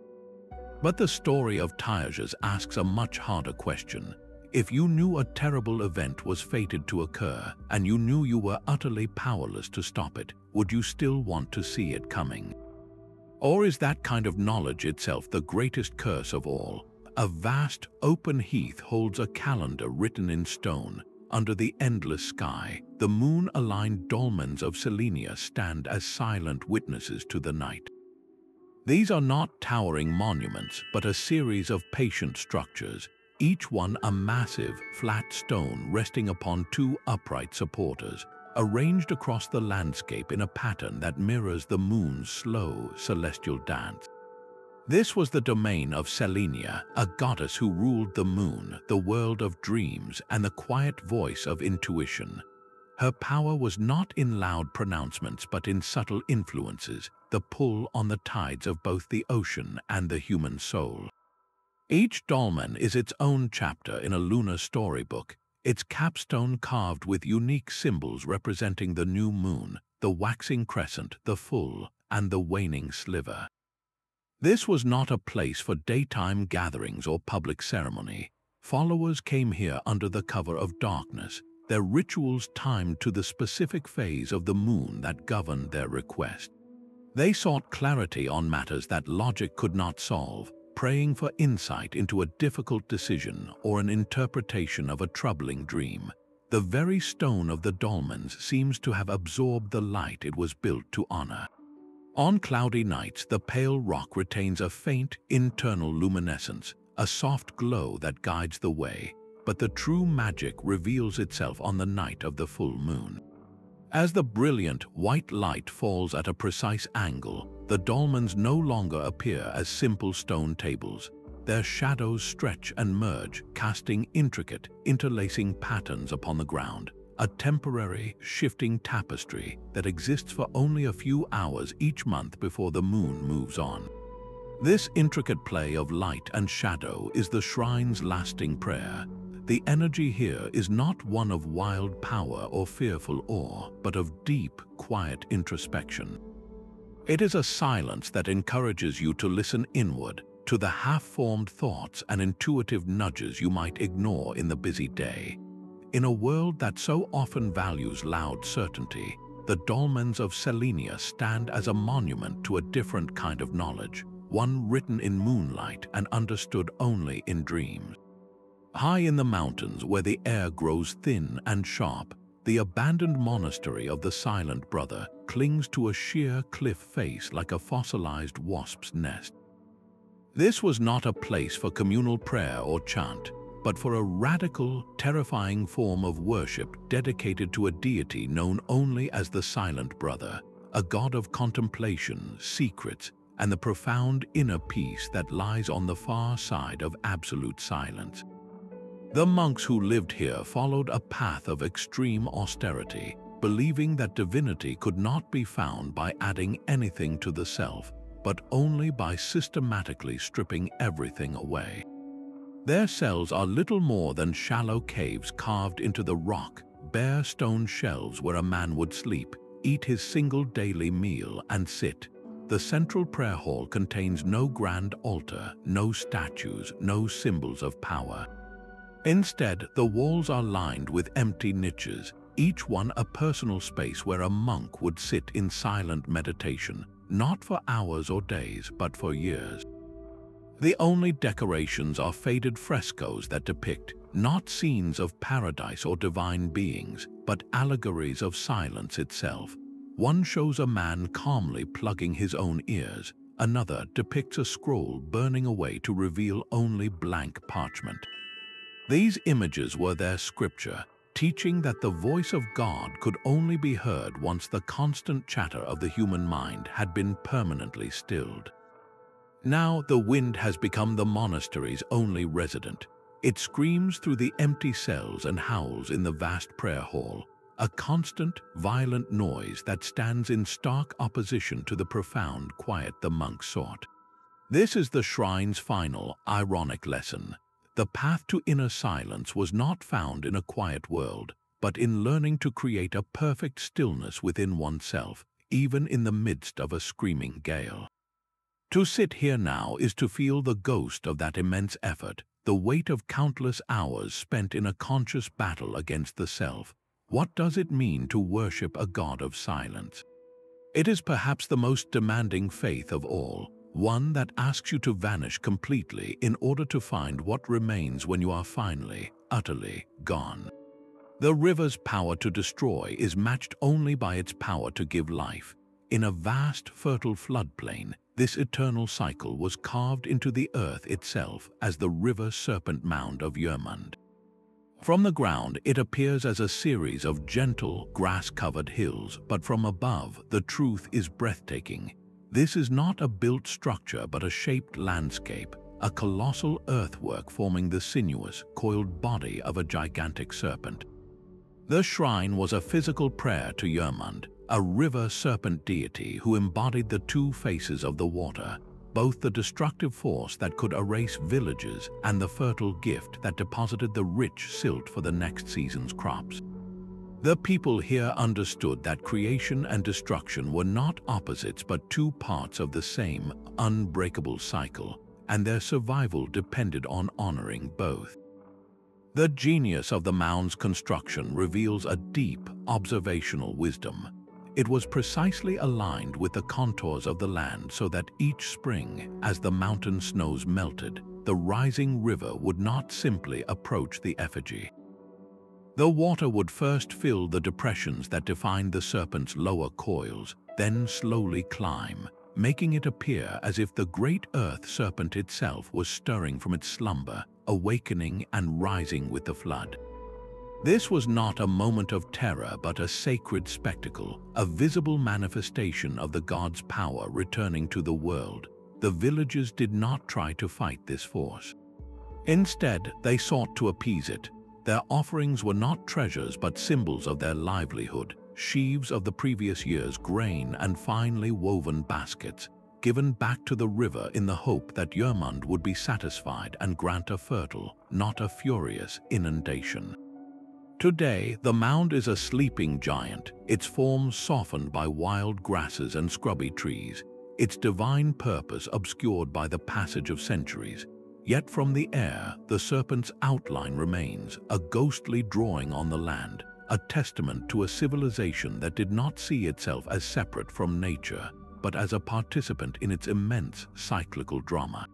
But the story of Tyres asks a much harder question. If you knew a terrible event was fated to occur, and you knew you were utterly powerless to stop it, would you still want to see it coming? Or is that kind of knowledge itself the greatest curse of all? A vast, open heath holds a calendar written in stone. Under the endless sky, the moon-aligned dolmens of Selenia stand as silent witnesses to the night. These are not towering monuments, but a series of patient structures, each one a massive, flat stone resting upon two upright supporters, arranged across the landscape in a pattern that mirrors the moon's slow, celestial dance. This was the domain of Selenia, a goddess who ruled the moon, the world of dreams, and the quiet voice of intuition. Her power was not in loud pronouncements but in subtle influences, the pull on the tides of both the ocean and the human soul. Each dolmen is its own chapter in a lunar storybook, its capstone carved with unique symbols representing the new moon, the waxing crescent, the full, and the waning sliver. This was not a place for daytime gatherings or public ceremony. Followers came here under the cover of darkness, their rituals timed to the specific phase of the moon that governed their request. They sought clarity on matters that logic could not solve, praying for insight into a difficult decision or an interpretation of a troubling dream. The very stone of the dolmens seems to have absorbed the light it was built to honor. On cloudy nights, the pale rock retains a faint, internal luminescence, a soft glow that guides the way, but the true magic reveals itself on the night of the full moon. As the brilliant, white light falls at a precise angle, the dolmens no longer appear as simple stone tables. Their shadows stretch and merge, casting intricate, interlacing patterns upon the ground, a temporary, shifting tapestry that exists for only a few hours each month before the moon moves on. This intricate play of light and shadow is the shrine's lasting prayer. The energy here is not one of wild power or fearful awe, but of deep, quiet introspection. It is a silence that encourages you to listen inward, to the half-formed thoughts and intuitive nudges you might ignore in the busy day. In a world that so often values loud certainty, the dolmens of Selenia stand as a monument to a different kind of knowledge, one written in moonlight and understood only in dreams. High in the mountains where the air grows thin and sharp, the abandoned monastery of the Silent Brother clings to a sheer cliff face like a fossilized wasp's nest. This was not a place for communal prayer or chant, but for a radical, terrifying form of worship dedicated to a deity known only as the Silent Brother, a god of contemplation, secrets, and the profound inner peace that lies on the far side of absolute silence. The monks who lived here followed a path of extreme austerity, believing that divinity could not be found by adding anything to the self, but only by systematically stripping everything away. Their cells are little more than shallow caves carved into the rock, bare stone shelves where a man would sleep, eat his single daily meal, and sit. The central prayer hall contains no grand altar, no statues, no symbols of power. Instead, the walls are lined with empty niches, each one a personal space where a monk would sit in silent meditation, not for hours or days, but for years. The only decorations are faded frescoes that depict not scenes of paradise or divine beings, but allegories of silence itself. One shows a man calmly plugging his own ears, another depicts a scroll burning away to reveal only blank parchment. These images were their scripture, teaching that the voice of God could only be heard once the constant chatter of the human mind had been permanently stilled. Now the wind has become the monastery's only resident. It screams through the empty cells and howls in the vast prayer hall, a constant, violent noise that stands in stark opposition to the profound quiet the monks sought. This is the shrine's final, ironic lesson. The path to inner silence was not found in a quiet world, but in learning to create a perfect stillness within oneself, even in the midst of a screaming gale. To sit here now is to feel the ghost of that immense effort, the weight of countless hours spent in a conscious battle against the self. What does it mean to worship a god of silence? It is perhaps the most demanding faith of all, one that asks you to vanish completely in order to find what remains when you are finally, utterly gone. The river's power to destroy is matched only by its power to give life. In a vast, fertile floodplain, this eternal cycle was carved into the earth itself as the river serpent mound of Yermund. From the ground, it appears as a series of gentle, grass-covered hills, but from above, the truth is breathtaking. This is not a built structure but a shaped landscape, a colossal earthwork forming the sinuous, coiled body of a gigantic serpent. The shrine was a physical prayer to Yermund, a river serpent deity who embodied the two faces of the water, both the destructive force that could erase villages and the fertile gift that deposited the rich silt for the next season's crops. The people here understood that creation and destruction were not opposites but two parts of the same unbreakable cycle, and their survival depended on honoring both. The genius of the mound's construction reveals a deep, observational wisdom. It was precisely aligned with the contours of the land so that each spring, as the mountain snows melted, the rising river would not simply approach the effigy. The water would first fill the depressions that defined the serpent's lower coils, then slowly climb, making it appear as if the great earth serpent itself was stirring from its slumber, awakening and rising with the flood. This was not a moment of terror but a sacred spectacle, a visible manifestation of the god's power returning to the world. The villagers did not try to fight this force. Instead, they sought to appease it. Their offerings were not treasures but symbols of their livelihood, sheaves of the previous year's grain and finely woven baskets, given back to the river in the hope that Yermund would be satisfied and grant a fertile, not a furious, inundation. Today, the mound is a sleeping giant, its form softened by wild grasses and scrubby trees, its divine purpose obscured by the passage of centuries. Yet from the air, the serpent's outline remains, a ghostly drawing on the land, a testament to a civilization that did not see itself as separate from nature, but as a participant in its immense cyclical drama.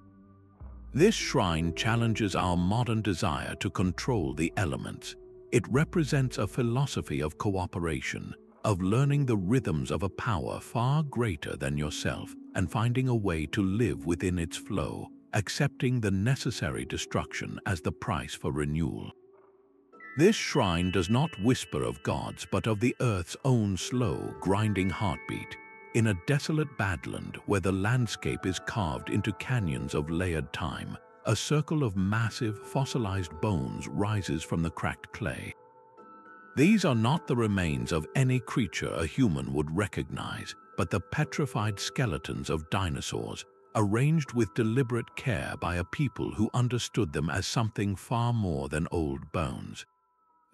This shrine challenges our modern desire to control the elements. It represents a philosophy of cooperation, of learning the rhythms of a power far greater than yourself and finding a way to live within its flow, accepting the necessary destruction as the price for renewal. This shrine does not whisper of gods but of the earth's own slow, grinding heartbeat. In a desolate badland where the landscape is carved into canyons of layered time, a circle of massive, fossilized bones rises from the cracked clay. These are not the remains of any creature a human would recognize, but the petrified skeletons of dinosaurs, arranged with deliberate care by a people who understood them as something far more than old bones.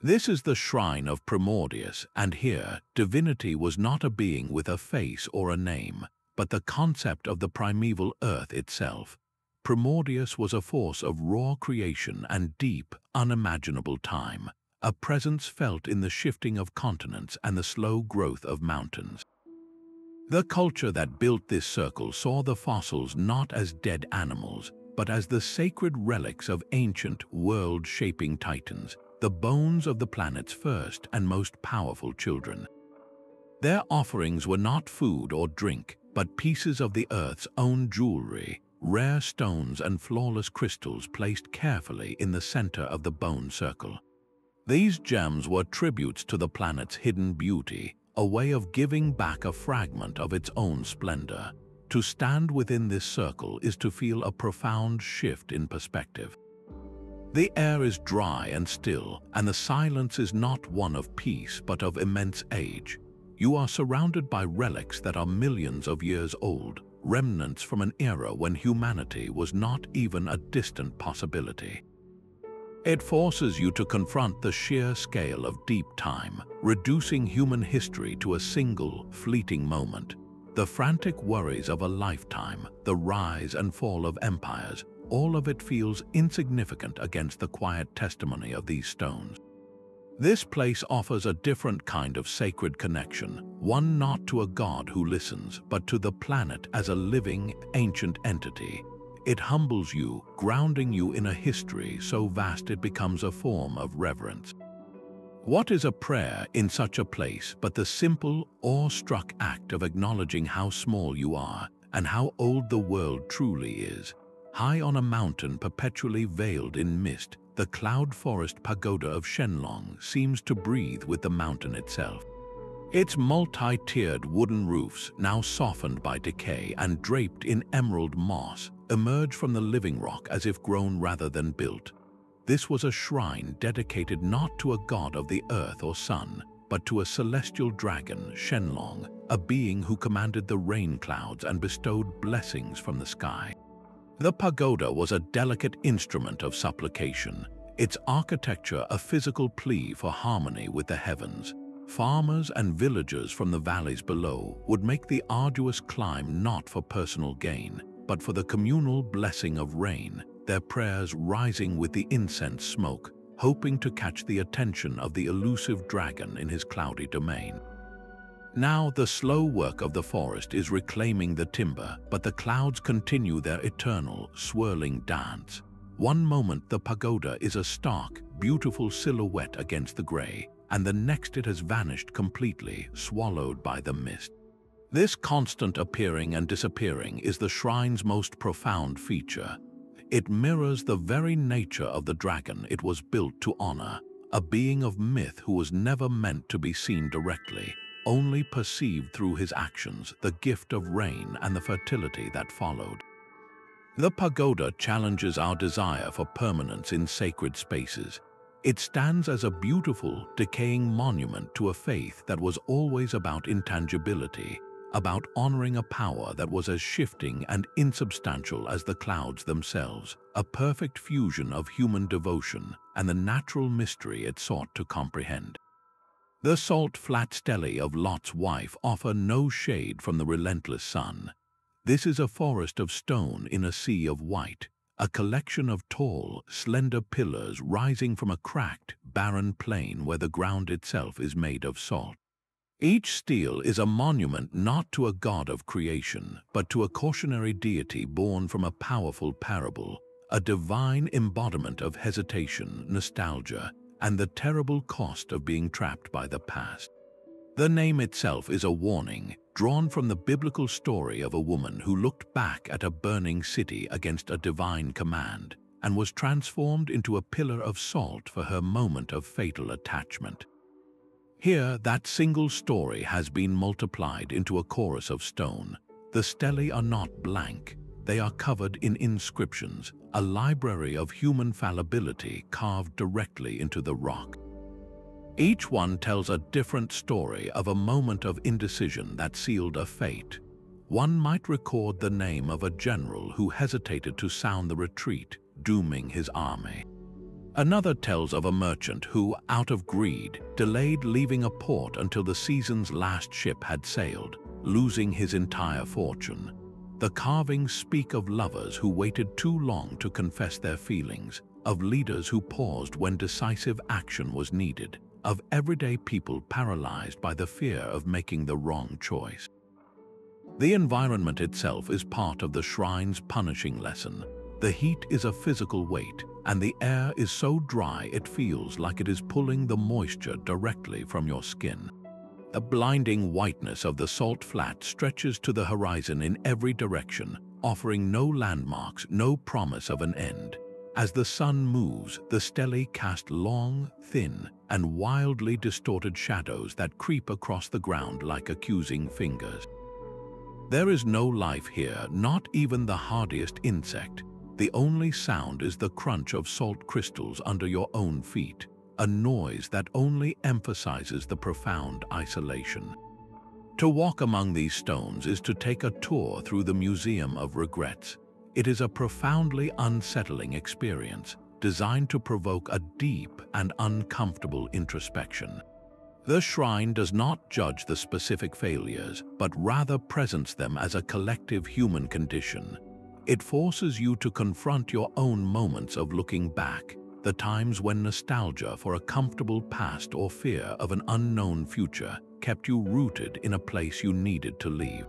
This is the shrine of Primordius, and here, divinity was not a being with a face or a name, but the concept of the primeval earth itself. Primordius was a force of raw creation and deep, unimaginable time, a presence felt in the shifting of continents and the slow growth of mountains. The culture that built this circle saw the fossils not as dead animals, but as the sacred relics of ancient, world-shaping titans, the bones of the planet's first and most powerful children. Their offerings were not food or drink, but pieces of the Earth's own jewelry, rare stones and flawless crystals placed carefully in the center of the bone circle. These gems were tributes to the planet's hidden beauty, a way of giving back a fragment of its own splendor. To stand within this circle is to feel a profound shift in perspective. The air is dry and still, and the silence is not one of peace but of immense age. You are surrounded by relics that are millions of years old, remnants from an era when humanity was not even a distant possibility. It forces you to confront the sheer scale of deep time, reducing human history to a single, fleeting moment. The frantic worries of a lifetime, the rise and fall of empires, all of it feels insignificant against the quiet testimony of these stones. This place offers a different kind of sacred connection, one not to a god who listens, but to the planet as a living, ancient entity. It humbles you, grounding you in a history so vast it becomes a form of reverence. What is a prayer in such a place but the simple, awe-struck act of acknowledging how small you are and how old the world truly is? High on a mountain perpetually veiled in mist, the cloud forest pagoda of Shenlong seems to breathe with the mountain itself. Its multi-tiered wooden roofs, now softened by decay and draped in emerald moss, emerge from the living rock as if grown rather than built. This was a shrine dedicated not to a god of the earth or sun, but to a celestial dragon, Shenlong, a being who commanded the rain clouds and bestowed blessings from the sky. The pagoda was a delicate instrument of supplication, its architecture a physical plea for harmony with the heavens. Farmers and villagers from the valleys below would make the arduous climb not for personal gain, but for the communal blessing of rain, their prayers rising with the incense smoke, hoping to catch the attention of the elusive dragon in his cloudy domain. Now the slow work of the forest is reclaiming the timber, but the clouds continue their eternal, swirling dance. One moment the pagoda is a stark, beautiful silhouette against the gray, and the next it has vanished completely, swallowed by the mist. This constant appearing and disappearing is the shrine's most profound feature. It mirrors the very nature of the dragon it was built to honor, a being of myth who was never meant to be seen directly, only perceived through his actions, the gift of rain and the fertility that followed. The pagoda challenges our desire for permanence in sacred spaces. It stands as a beautiful, decaying monument to a faith that was always about intangibility, about honoring a power that was as shifting and insubstantial as the clouds themselves, a perfect fusion of human devotion and the natural mystery it sought to comprehend. The salt-flat stelae of Lot's wife offer no shade from the relentless sun. This is a forest of stone in a sea of white, a collection of tall, slender pillars rising from a cracked, barren plain where the ground itself is made of salt. Each stele is a monument not to a god of creation, but to a cautionary deity born from a powerful parable, a divine embodiment of hesitation, nostalgia, and the terrible cost of being trapped by the past. The name itself is a warning, drawn from the biblical story of a woman who looked back at a burning city against a divine command and was transformed into a pillar of salt for her moment of fatal attachment. Here, that single story has been multiplied into a chorus of stone. The stelae are not blank. They are covered in inscriptions, a library of human fallibility carved directly into the rock. Each one tells a different story of a moment of indecision that sealed a fate. One might record the name of a general who hesitated to sound the retreat, dooming his army. Another tells of a merchant who, out of greed, delayed leaving a port until the season's last ship had sailed, losing his entire fortune. The carvings speak of lovers who waited too long to confess their feelings, of leaders who paused when decisive action was needed, of everyday people paralyzed by the fear of making the wrong choice. The environment itself is part of the shrine's punishing lesson. The heat is a physical weight, and the air is so dry it feels like it is pulling the moisture directly from your skin. The blinding whiteness of the salt flat stretches to the horizon in every direction, offering no landmarks, no promise of an end. As the sun moves, the stelae cast long, thin, and wildly distorted shadows that creep across the ground like accusing fingers. There is no life here, not even the hardiest insect. The only sound is the crunch of salt crystals under your own feet, a noise that only emphasizes the profound isolation. To walk among these stones is to take a tour through the Museum of Regrets. It is a profoundly unsettling experience, designed to provoke a deep and uncomfortable introspection. The shrine does not judge the specific failures, but rather presents them as a collective human condition. It forces you to confront your own moments of looking back, the times when nostalgia for a comfortable past or fear of an unknown future kept you rooted in a place you needed to leave.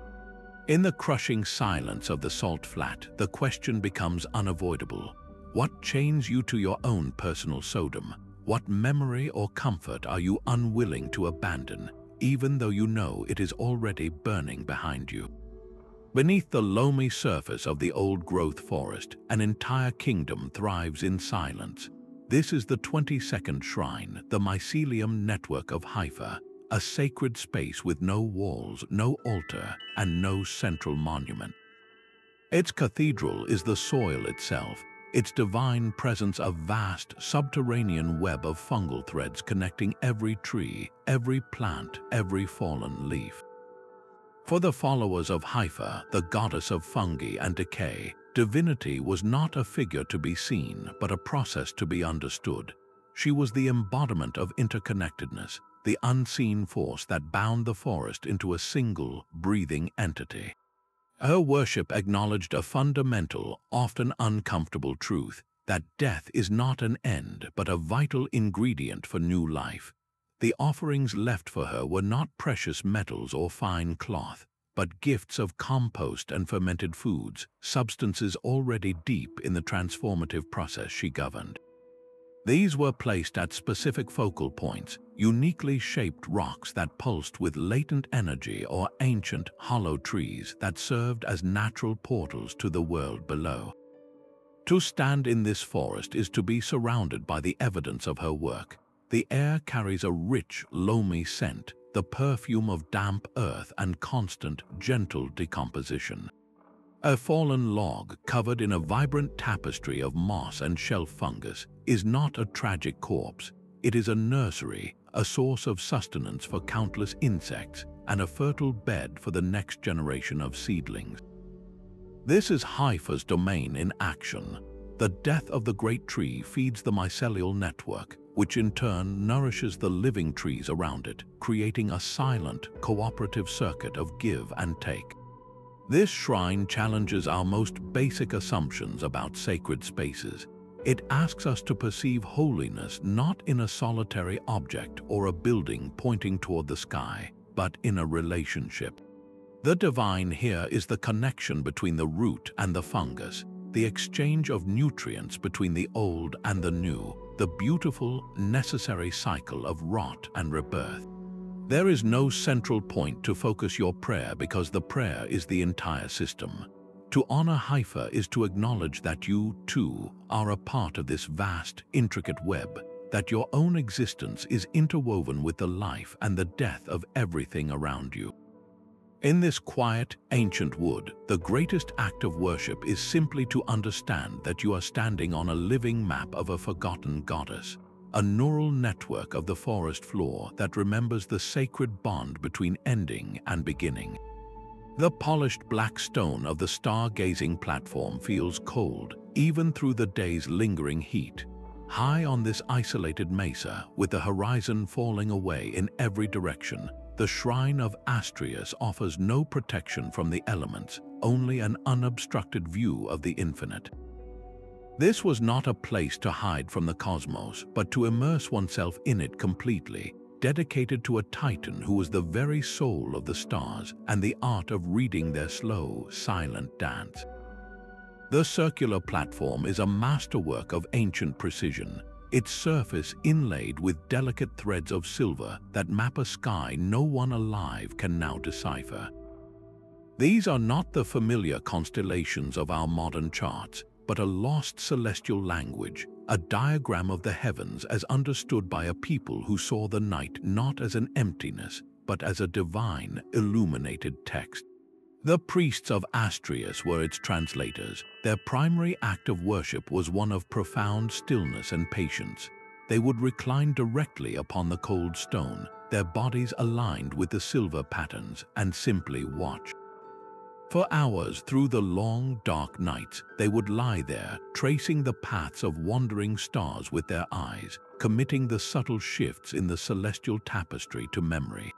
In the crushing silence of the salt flat, the question becomes unavoidable. What chains you to your own personal Sodom? What memory or comfort are you unwilling to abandon, even though you know it is already burning behind you? Beneath the loamy surface of the old-growth forest, an entire kingdom thrives in silence. This is the 22nd shrine, the mycelium network of Haifa, a sacred space with no walls, no altar, and no central monument. Its cathedral is the soil itself, its divine presence a vast subterranean web of fungal threads connecting every tree, every plant, every fallen leaf. For the followers of Haifa, the goddess of fungi and decay, divinity was not a figure to be seen, but a process to be understood. She was the embodiment of interconnectedness, the unseen force that bound the forest into a single, breathing entity. Her worship acknowledged a fundamental, often uncomfortable truth, that death is not an end, but a vital ingredient for new life. The offerings left for her were not precious metals or fine cloth, but gifts of compost and fermented foods, substances already deep in the transformative process she governed. These were placed at specific focal points, uniquely shaped rocks that pulsed with latent energy or ancient, hollow trees that served as natural portals to the world below. To stand in this forest is to be surrounded by the evidence of her work. The air carries a rich, loamy scent, the perfume of damp earth and constant, gentle decomposition. A fallen log, covered in a vibrant tapestry of moss and shelf fungus, is not a tragic corpse. It is a nursery, a source of sustenance for countless insects, and a fertile bed for the next generation of seedlings. This is Haifa's domain in action. The death of the great tree feeds the mycelial network, which in turn nourishes the living trees around it, creating a silent, cooperative circuit of give and take. This shrine challenges our most basic assumptions about sacred spaces. It asks us to perceive holiness not in a solitary object or a building pointing toward the sky, but in a relationship. The divine here is the connection between the root and the fungus, the exchange of nutrients between the old and the new, the beautiful, necessary cycle of rot and rebirth. There is no central point to focus your prayer because the prayer is the entire system. To honor Haifa is to acknowledge that you, too, are a part of this vast, intricate web, that your own existence is interwoven with the life and the death of everything around you. In this quiet, ancient wood, the greatest act of worship is simply to understand that you are standing on a living map of a forgotten goddess, a neural network of the forest floor that remembers the sacred bond between ending and beginning. The polished black stone of the stargazing platform feels cold, even through the day's lingering heat. High on this isolated mesa, with the horizon falling away in every direction, the shrine of Astrius offers no protection from the elements, only an unobstructed view of the infinite. This was not a place to hide from the cosmos, but to immerse oneself in it completely, dedicated to a titan who was the very soul of the stars and the art of reading their slow, silent dance. The circular platform is a masterwork of ancient precision, its surface inlaid with delicate threads of silver that map a sky no one alive can now decipher. These are not the familiar constellations of our modern charts, but a lost celestial language, a diagram of the heavens as understood by a people who saw the night not as an emptiness, but as a divine, illuminated text. The priests of Astrius were its translators. Their primary act of worship was one of profound stillness and patience. They would recline directly upon the cold stone, their bodies aligned with the silver patterns, and simply watch. For hours through the long, dark nights, they would lie there, tracing the paths of wandering stars with their eyes, committing the subtle shifts in the celestial tapestry to memory.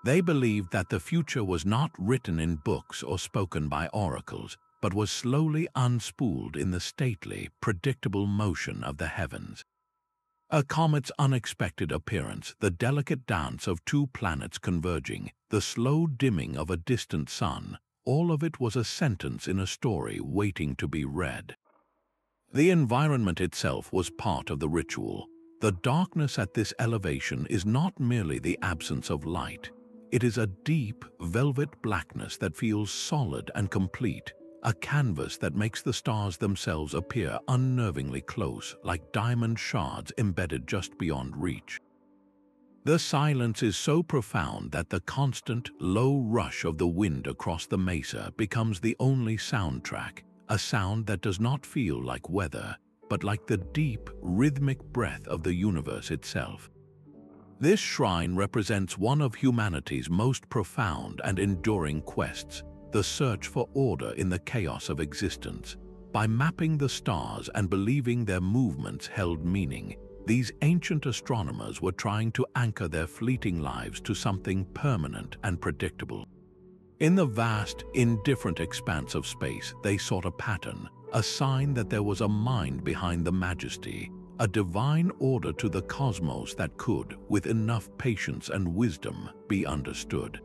They believed that the future was not written in books or spoken by oracles, but was slowly unspooled in the stately, predictable motion of the heavens. A comet's unexpected appearance, the delicate dance of two planets converging, the slow dimming of a distant sun, all of it was a sentence in a story waiting to be read. The environment itself was part of the ritual. The darkness at this elevation is not merely the absence of light. It is a deep, velvet blackness that feels solid and complete, a canvas that makes the stars themselves appear unnervingly close, like diamond shards embedded just beyond reach. The silence is so profound that the constant, low rush of the wind across the mesa becomes the only soundtrack, a sound that does not feel like weather, but like the deep, rhythmic breath of the universe itself. This shrine represents one of humanity's most profound and enduring quests, the search for order in the chaos of existence. By mapping the stars and believing their movements held meaning, these ancient astronomers were trying to anchor their fleeting lives to something permanent and predictable. In the vast, indifferent expanse of space, they sought a pattern, a sign that there was a mind behind the majesty, a divine order to the cosmos that could, with enough patience and wisdom, be understood.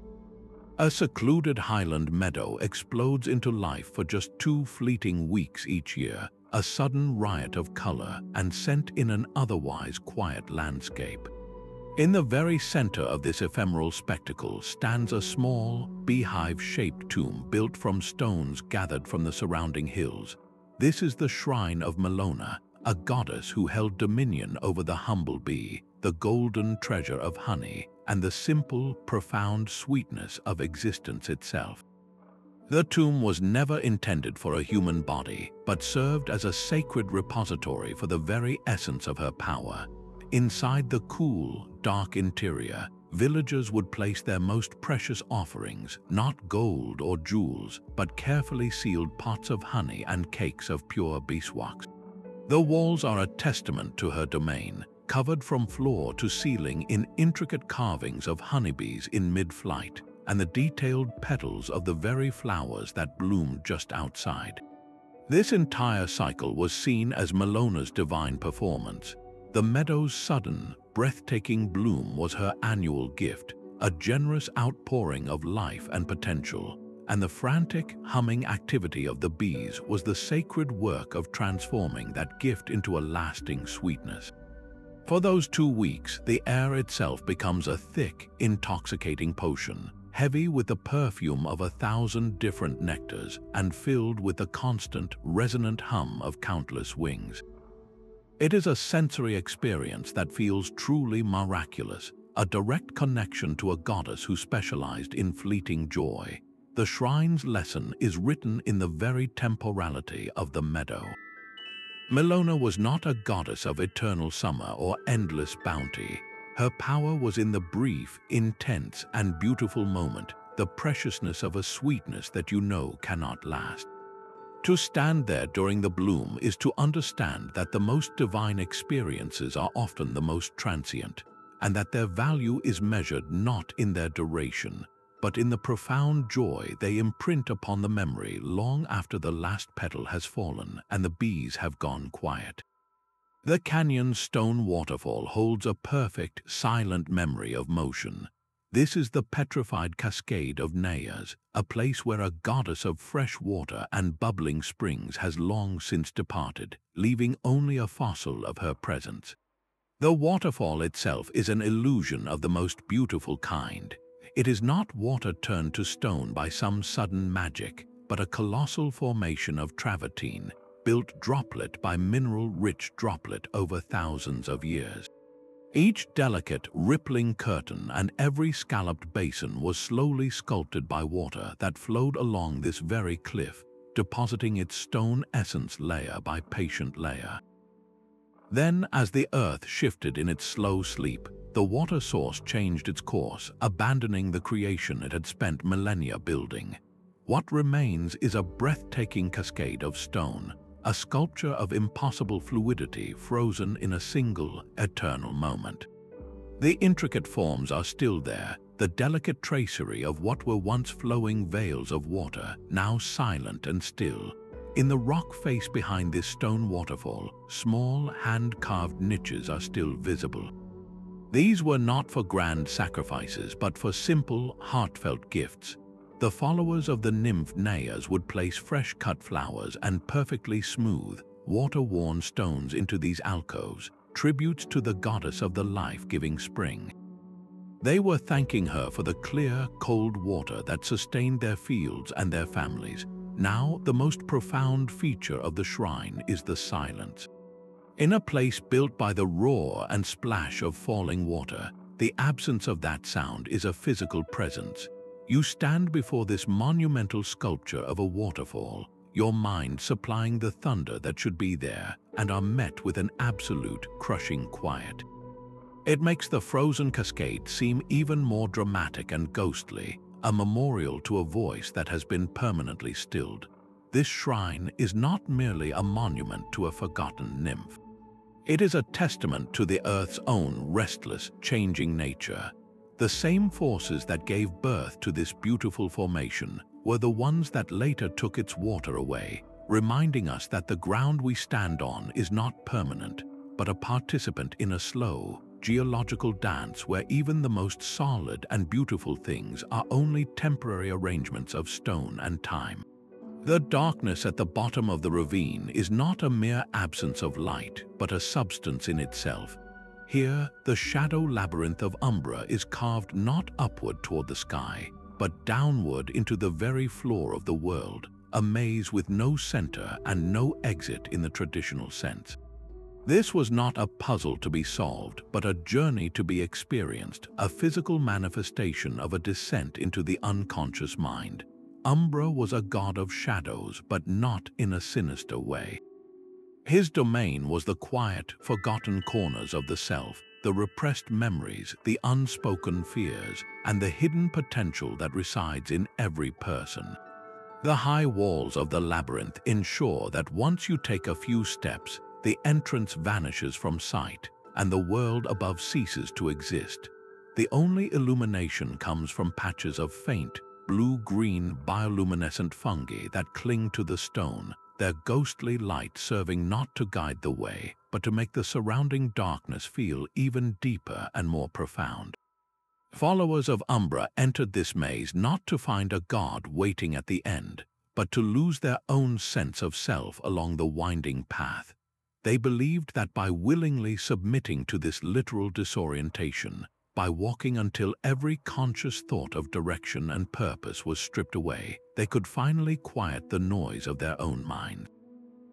A secluded highland meadow explodes into life for just 2 fleeting weeks each year, a sudden riot of color and scent in an otherwise quiet landscape. In the very center of this ephemeral spectacle stands a small, beehive-shaped tomb built from stones gathered from the surrounding hills. This is the shrine of Melona, a goddess who held dominion over the humble bee, the golden treasure of honey, and the simple, profound sweetness of existence itself. The tomb was never intended for a human body, but served as a sacred repository for the very essence of her power. Inside the cool, dark interior, villagers would place their most precious offerings, not gold or jewels, but carefully sealed pots of honey and cakes of pure beeswax. The walls are a testament to her domain, covered from floor to ceiling in intricate carvings of honeybees in mid-flight, and the detailed petals of the very flowers that bloomed just outside. This entire cycle was seen as Melona's divine performance. The meadow's sudden, breathtaking bloom was her annual gift, a generous outpouring of life and potential, and the frantic, humming activity of the bees was the sacred work of transforming that gift into a lasting sweetness. For those 2 weeks, the air itself becomes a thick, intoxicating potion, heavy with the perfume of 1,000 different nectars and filled with the constant, resonant hum of countless wings. It is a sensory experience that feels truly miraculous, a direct connection to a goddess who specialized in fleeting joy. The shrine's lesson is written in the very temporality of the meadow. Melona was not a goddess of eternal summer or endless bounty. Her power was in the brief, intense, and beautiful moment, the preciousness of a sweetness that you know cannot last. To stand there during the bloom is to understand that the most divine experiences are often the most transient, and that their value is measured not in their duration, but in the profound joy they imprint upon the memory long after the last petal has fallen and the bees have gone quiet. The canyon's stone waterfall holds a perfect, silent memory of motion. This is the petrified cascade of Neas, a place where a goddess of fresh water and bubbling springs has long since departed, leaving only a fossil of her presence. The waterfall itself is an illusion of the most beautiful kind. It is not water turned to stone by some sudden magic, but a colossal formation of travertine, built droplet by mineral-rich droplet over thousands of years. Each delicate, rippling curtain and every scalloped basin was slowly sculpted by water that flowed along this very cliff, depositing its stone essence layer by patient layer. Then, as the earth shifted in its slow sleep, the water source changed its course, abandoning the creation it had spent millennia building. What remains is a breathtaking cascade of stone, a sculpture of impossible fluidity frozen in a single, eternal moment. The intricate forms are still there, the delicate tracery of what were once flowing veils of water, now silent and still. In the rock face behind this stone waterfall, small, hand-carved niches are still visible. These were not for grand sacrifices, but for simple, heartfelt gifts. The followers of the nymph Neas would place fresh-cut flowers and perfectly smooth, water-worn stones into these alcoves, tributes to the goddess of the life-giving spring. They were thanking her for the clear, cold water that sustained their fields and their families. Now, the most profound feature of the shrine is the silence. In a place built by the roar and splash of falling water, the absence of that sound is a physical presence. You stand before this monumental sculpture of a waterfall, your mind supplying the thunder that should be there, and are met with an absolute, crushing quiet. It makes the frozen cascade seem even more dramatic and ghostly, a memorial to a voice that has been permanently stilled. This shrine is not merely a monument to a forgotten nymph. It is a testament to the Earth's own restless, changing nature. The same forces that gave birth to this beautiful formation were the ones that later took its water away, reminding us that the ground we stand on is not permanent, but a participant in a slow, geological dance where even the most solid and beautiful things are only temporary arrangements of stone and time. The darkness at the bottom of the ravine is not a mere absence of light, but a substance in itself. Here, the shadow labyrinth of Umbra is carved not upward toward the sky, but downward into the very floor of the world, a maze with no center and no exit in the traditional sense. This was not a puzzle to be solved, but a journey to be experienced, a physical manifestation of a descent into the unconscious mind. Umbra was a god of shadows, but not in a sinister way. His domain was the quiet, forgotten corners of the self, the repressed memories, the unspoken fears, and the hidden potential that resides in every person. The high walls of the labyrinth ensure that once you take a few steps, the entrance vanishes from sight, and the world above ceases to exist. The only illumination comes from patches of faint, blue-green bioluminescent fungi that cling to the stone, their ghostly light serving not to guide the way, but to make the surrounding darkness feel even deeper and more profound. Followers of Umbra entered this maze not to find a god waiting at the end, but to lose their own sense of self along the winding path. They believed that by willingly submitting to this literal disorientation, by walking until every conscious thought of direction and purpose was stripped away, they could finally quiet the noise of their own mind.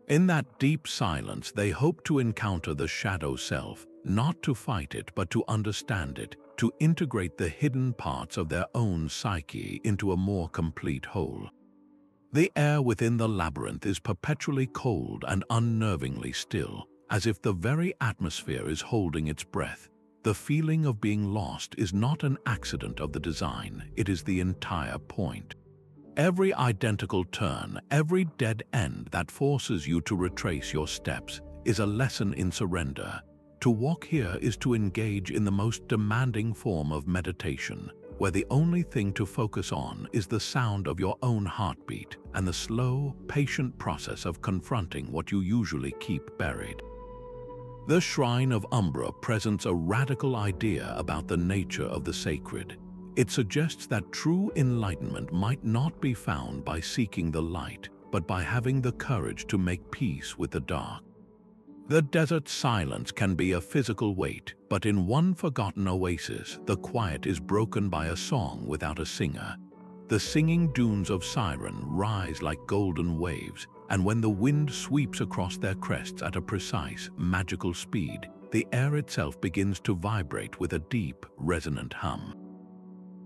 In that deep silence, they hoped to encounter the shadow self, not to fight it, but to understand it, to integrate the hidden parts of their own psyche into a more complete whole. The air within the labyrinth is perpetually cold and unnervingly still, as if the very atmosphere is holding its breath. The feeling of being lost is not an accident of the design, it is the entire point. Every identical turn, every dead end that forces you to retrace your steps is a lesson in surrender. To walk here is to engage in the most demanding form of meditation, where the only thing to focus on is the sound of your own heartbeat and the slow, patient process of confronting what you usually keep buried. The Shrine of Umbra presents a radical idea about the nature of the sacred. It suggests that true enlightenment might not be found by seeking the light, but by having the courage to make peace with the dark. The desert silence can be a physical weight, but in one forgotten oasis, the quiet is broken by a song without a singer. The singing dunes of Siren rise like golden waves, and when the wind sweeps across their crests at a precise, magical speed, the air itself begins to vibrate with a deep, resonant hum.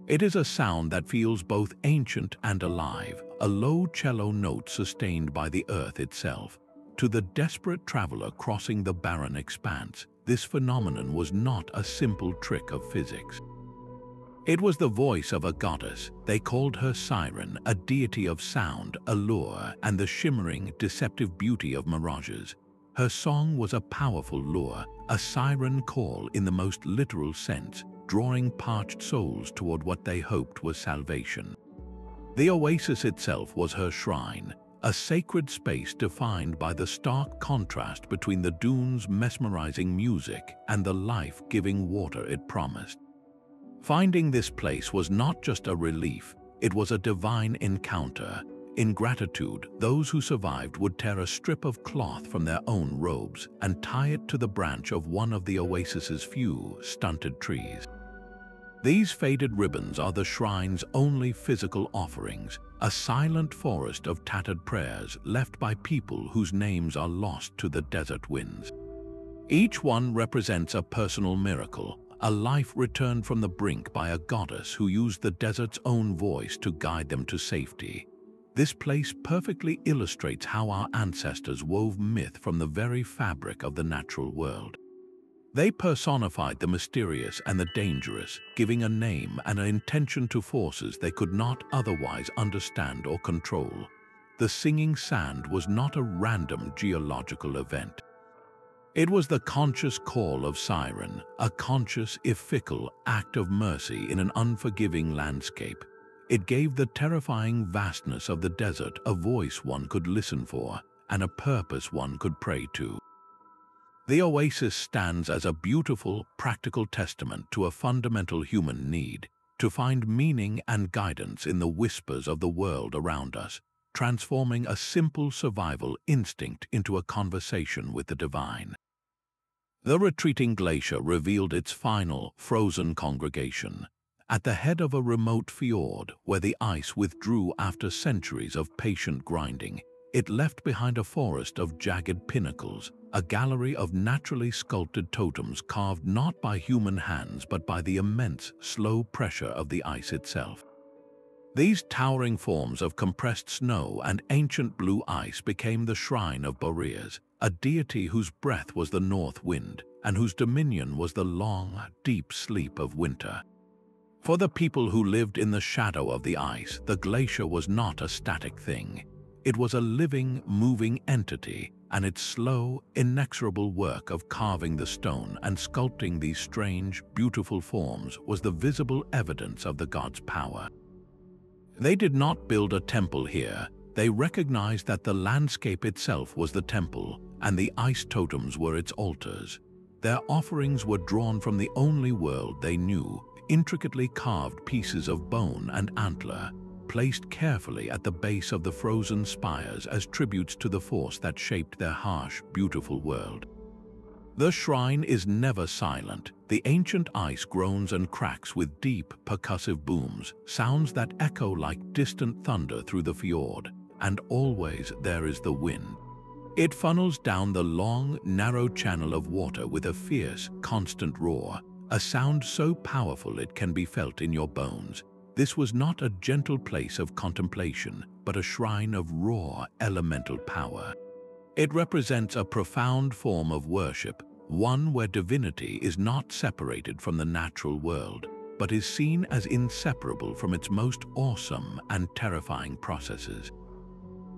It is a sound that feels both ancient and alive, a low cello note sustained by the earth itself. To the desperate traveler crossing the barren expanse, this phenomenon was not a simple trick of physics. It was the voice of a goddess. They called her Siren, a deity of sound, allure, and the shimmering, deceptive beauty of mirages. Her song was a powerful lure, a siren call in the most literal sense, drawing parched souls toward what they hoped was salvation. The oasis itself was her shrine, a sacred space defined by the stark contrast between the dune's mesmerizing music and the life-giving water it promised. Finding this place was not just a relief, it was a divine encounter. In gratitude, those who survived would tear a strip of cloth from their own robes and tie it to the branch of one of the oasis's few stunted trees. These faded ribbons are the shrine's only physical offerings, a silent forest of tattered prayers left by people whose names are lost to the desert winds. Each one represents a personal miracle, a life returned from the brink by a goddess who used the desert's own voice to guide them to safety. This place perfectly illustrates how our ancestors wove myth from the very fabric of the natural world. They personified the mysterious and the dangerous, giving a name and an intention to forces they could not otherwise understand or control. The singing sand was not a random geological event. It was the conscious call of Siren, a conscious, if fickle, act of mercy in an unforgiving landscape. It gave the terrifying vastness of the desert a voice one could listen for and a purpose one could pray to. The oasis stands as a beautiful, practical testament to a fundamental human need to find meaning and guidance in the whispers of the world around us, transforming a simple survival instinct into a conversation with the divine. The retreating glacier revealed its final, frozen congregation. At the head of a remote fjord where the ice withdrew after centuries of patient grinding, it left behind a forest of jagged pinnacles, a gallery of naturally sculpted totems carved not by human hands but by the immense, slow pressure of the ice itself. These towering forms of compressed snow and ancient blue ice became the shrine of Boreas, a deity whose breath was the north wind and whose dominion was the long, deep sleep of winter. For the people who lived in the shadow of the ice, the glacier was not a static thing. It was a living, moving entity, and its slow, inexorable work of carving the stone and sculpting these strange, beautiful forms was the visible evidence of the god's power. They did not build a temple here. They recognized that the landscape itself was the temple, and the ice totems were its altars. Their offerings were drawn from the only world they knew, intricately carved pieces of bone and antler, placed carefully at the base of the frozen spires as tributes to the force that shaped their harsh, beautiful world. The shrine is never silent. The ancient ice groans and cracks with deep, percussive booms, sounds that echo like distant thunder through the fjord, and always there is the wind. It funnels down the long, narrow channel of water with a fierce, constant roar, a sound so powerful it can be felt in your bones. This was not a gentle place of contemplation, but a shrine of raw, elemental power. It represents a profound form of worship, one where divinity is not separated from the natural world, but is seen as inseparable from its most awesome and terrifying processes.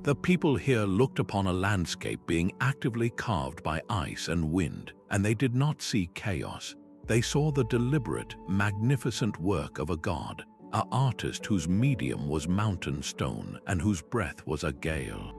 The people here looked upon a landscape being actively carved by ice and wind, and they did not see chaos. They saw the deliberate, magnificent work of a god, an artist whose medium was mountain stone and whose breath was a gale.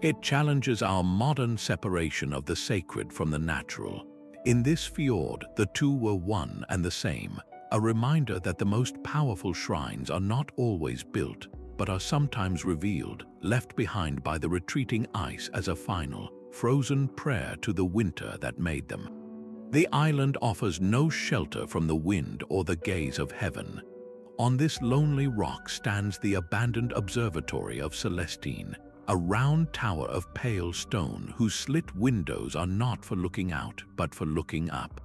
It challenges our modern separation of the sacred from the natural. In this fjord, the two were one and the same, a reminder that the most powerful shrines are not always built, but are sometimes revealed, left behind by the retreating ice as a final, frozen prayer to the winter that made them. The island offers no shelter from the wind or the gaze of heaven. On this lonely rock stands the abandoned observatory of Celestine, a round tower of pale stone whose slit windows are not for looking out, but for looking up.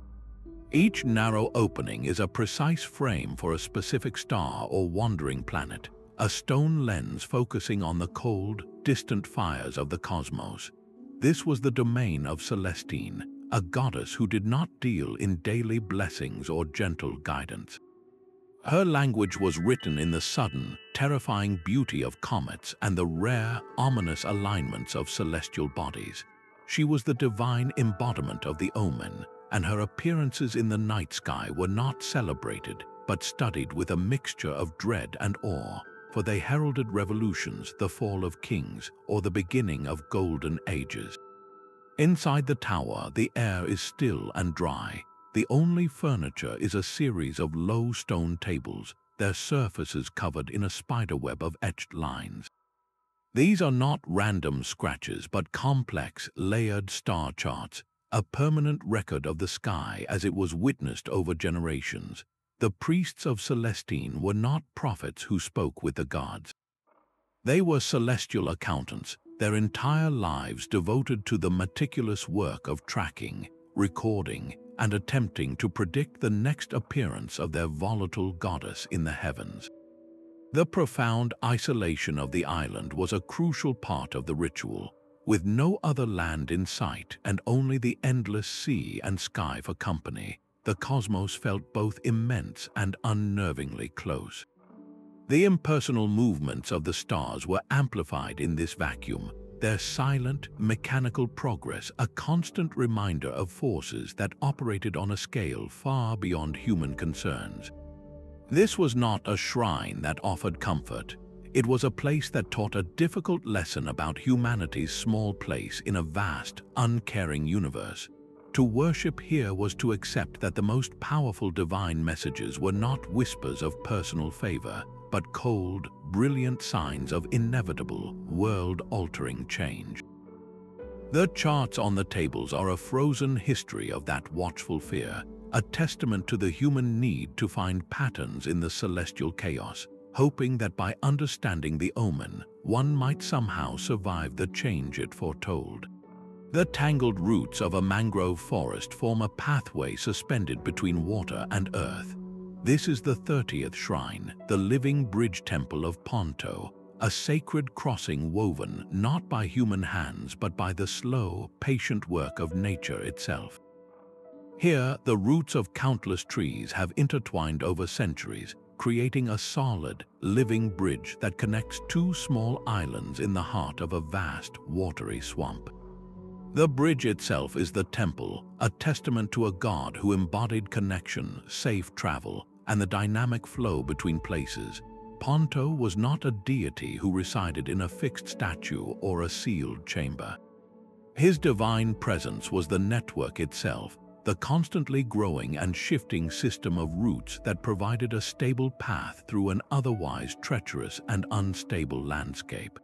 Each narrow opening is a precise frame for a specific star or wandering planet, a stone lens focusing on the cold, distant fires of the cosmos. This was the domain of Celestine, a goddess who did not deal in daily blessings or gentle guidance. Her language was written in the sudden, terrifying beauty of comets and the rare, ominous alignments of celestial bodies. She was the divine embodiment of the omen, and her appearances in the night sky were not celebrated, but studied with a mixture of dread and awe, for they heralded revolutions, the fall of kings, or the beginning of golden ages. Inside the tower, the air is still and dry. The only furniture is a series of low stone tables, their surfaces covered in a spiderweb of etched lines. These are not random scratches but complex, layered star charts, a permanent record of the sky as it was witnessed over generations. The priests of Celestine were not prophets who spoke with the gods. They were celestial accountants, their entire lives devoted to the meticulous work of tracking, recording, and attempting to predict the next appearance of their volatile goddess in the heavens. The profound isolation of the island was a crucial part of the ritual. With no other land in sight and only the endless sea and sky for company, the cosmos felt both immense and unnervingly close. The impersonal movements of the stars were amplified in this vacuum, their silent, mechanical progress a constant reminder of forces that operated on a scale far beyond human concerns. This was not a shrine that offered comfort. It was a place that taught a difficult lesson about humanity's small place in a vast, uncaring universe. To worship here was to accept that the most powerful divine messages were not whispers of personal favor, but cold, brilliant signs of inevitable, world-altering change. The charts on the tables are a frozen history of that watchful fear, a testament to the human need to find patterns in the celestial chaos, hoping that by understanding the omen, one might somehow survive the change it foretold. The tangled roots of a mangrove forest form a pathway suspended between water and earth. This is the 30th shrine, the living bridge temple of Ponto, a sacred crossing woven not by human hands but by the slow, patient work of nature itself. Here, the roots of countless trees have intertwined over centuries, creating a solid, living bridge that connects two small islands in the heart of a vast, watery swamp. The bridge itself is the temple, a testament to a god who embodied connection, safe travel, and the dynamic flow between places. Ponto was not a deity who resided in a fixed statue or a sealed chamber. His divine presence was the network itself, the constantly growing and shifting system of roots that provided a stable path through an otherwise treacherous and unstable landscape.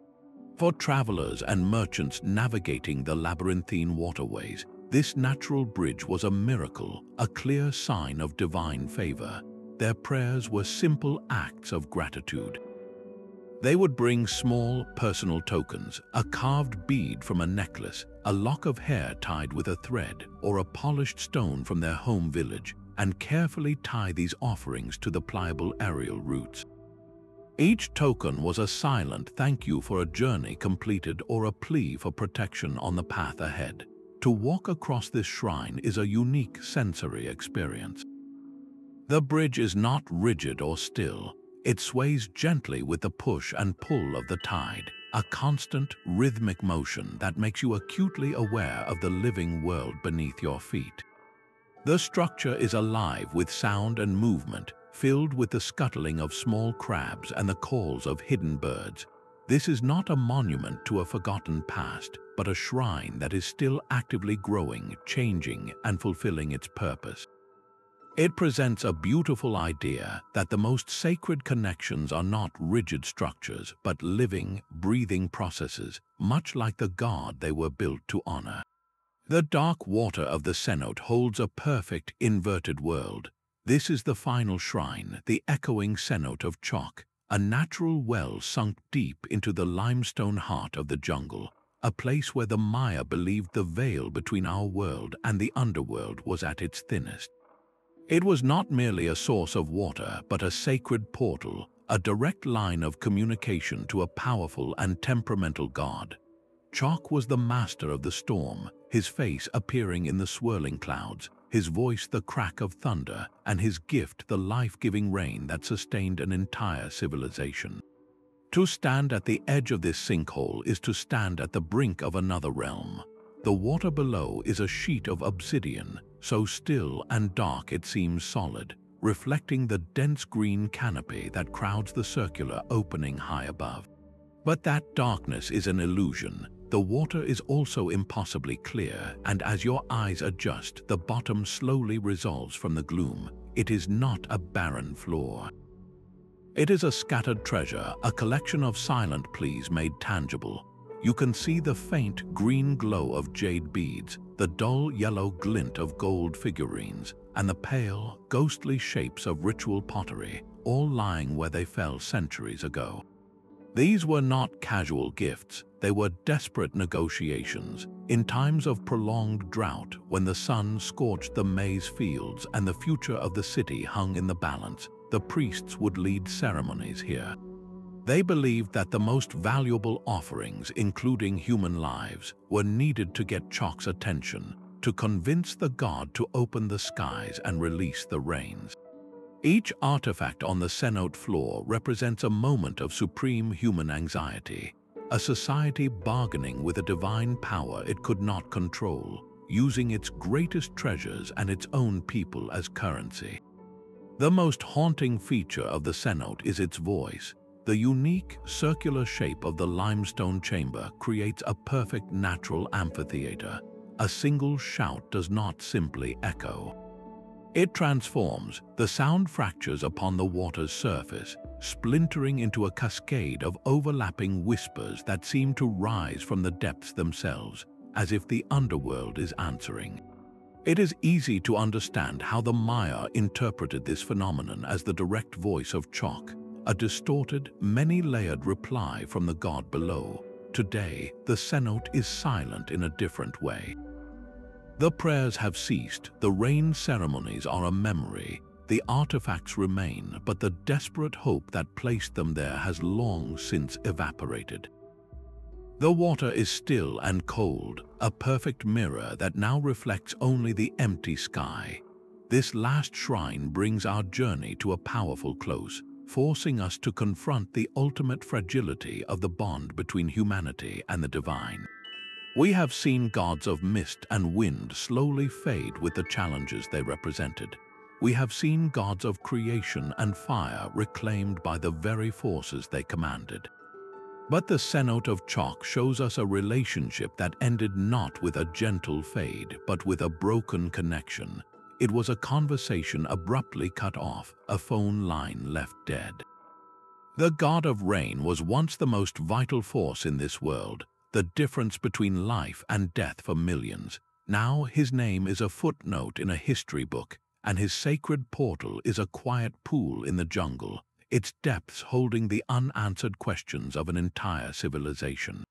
For travelers and merchants navigating the labyrinthine waterways, this natural bridge was a miracle, a clear sign of divine favor. Their prayers were simple acts of gratitude. They would bring small, personal tokens, a carved bead from a necklace, a lock of hair tied with a thread, or a polished stone from their home village, and carefully tie these offerings to the pliable aerial roots. Each token was a silent thank you for a journey completed or a plea for protection on the path ahead. To walk across this shrine is a unique sensory experience. The bridge is not rigid or still. It sways gently with the push and pull of the tide, a constant, rhythmic motion that makes you acutely aware of the living world beneath your feet. The structure is alive with sound and movement, filled with the scuttling of small crabs and the calls of hidden birds. This is not a monument to a forgotten past, but a shrine that is still actively growing, changing, and fulfilling its purpose. It presents a beautiful idea that the most sacred connections are not rigid structures, but living, breathing processes, much like the god they were built to honor. The dark water of the cenote holds a perfect, inverted world. This is the final shrine, the echoing cenote of chalk, a natural well sunk deep into the limestone heart of the jungle, a place where the Maya believed the veil between our world and the underworld was at its thinnest. It was not merely a source of water, but a sacred portal, a direct line of communication to a powerful and temperamental god. Chalk was the master of the storm, his face appearing in the swirling clouds, his voice the crack of thunder, and his gift the life-giving rain that sustained an entire civilization. To stand at the edge of this sinkhole is to stand at the brink of another realm. The water below is a sheet of obsidian, so still and dark it seems solid, reflecting the dense green canopy that crowds the circular opening high above. But that darkness is an illusion. The water is also impossibly clear, and as your eyes adjust, the bottom slowly resolves from the gloom. It is not a barren floor. It is a scattered treasure, a collection of silent pleas made tangible. You can see the faint green glow of jade beads, the dull yellow glint of gold figurines, and the pale, ghostly shapes of ritual pottery, all lying where they fell centuries ago. These were not casual gifts, they were desperate negotiations. In times of prolonged drought, when the sun scorched the maize fields and the future of the city hung in the balance, the priests would lead ceremonies here. They believed that the most valuable offerings, including human lives, were needed to get Chok's attention, to convince the god to open the skies and release the rains. Each artifact on the cenote floor represents a moment of supreme human anxiety, a society bargaining with a divine power it could not control, using its greatest treasures and its own people as currency. The most haunting feature of the cenote is its voice. The unique, circular shape of the limestone chamber creates a perfect natural amphitheatre. A single shout does not simply echo. It transforms, the sound fractures upon the water's surface, splintering into a cascade of overlapping whispers that seem to rise from the depths themselves, as if the underworld is answering. It is easy to understand how the Maya interpreted this phenomenon as the direct voice of Chok, a distorted, many-layered reply from the god below. Today, the cenote is silent in a different way. The prayers have ceased, the rain ceremonies are a memory, the artifacts remain, but the desperate hope that placed them there has long since evaporated. The water is still and cold, a perfect mirror that now reflects only the empty sky. This last shrine brings our journey to a powerful close, forcing us to confront the ultimate fragility of the bond between humanity and the divine. We have seen gods of mist and wind slowly fade with the challenges they represented. We have seen gods of creation and fire reclaimed by the very forces they commanded. But the cenote of Chok shows us a relationship that ended not with a gentle fade, but with a broken connection. It was a conversation abruptly cut off, a phone line left dead. The god of rain was once the most vital force in this world, the difference between life and death for millions. Now his name is a footnote in a history book, and his sacred portal is a quiet pool in the jungle, its depths holding the unanswered questions of an entire civilization.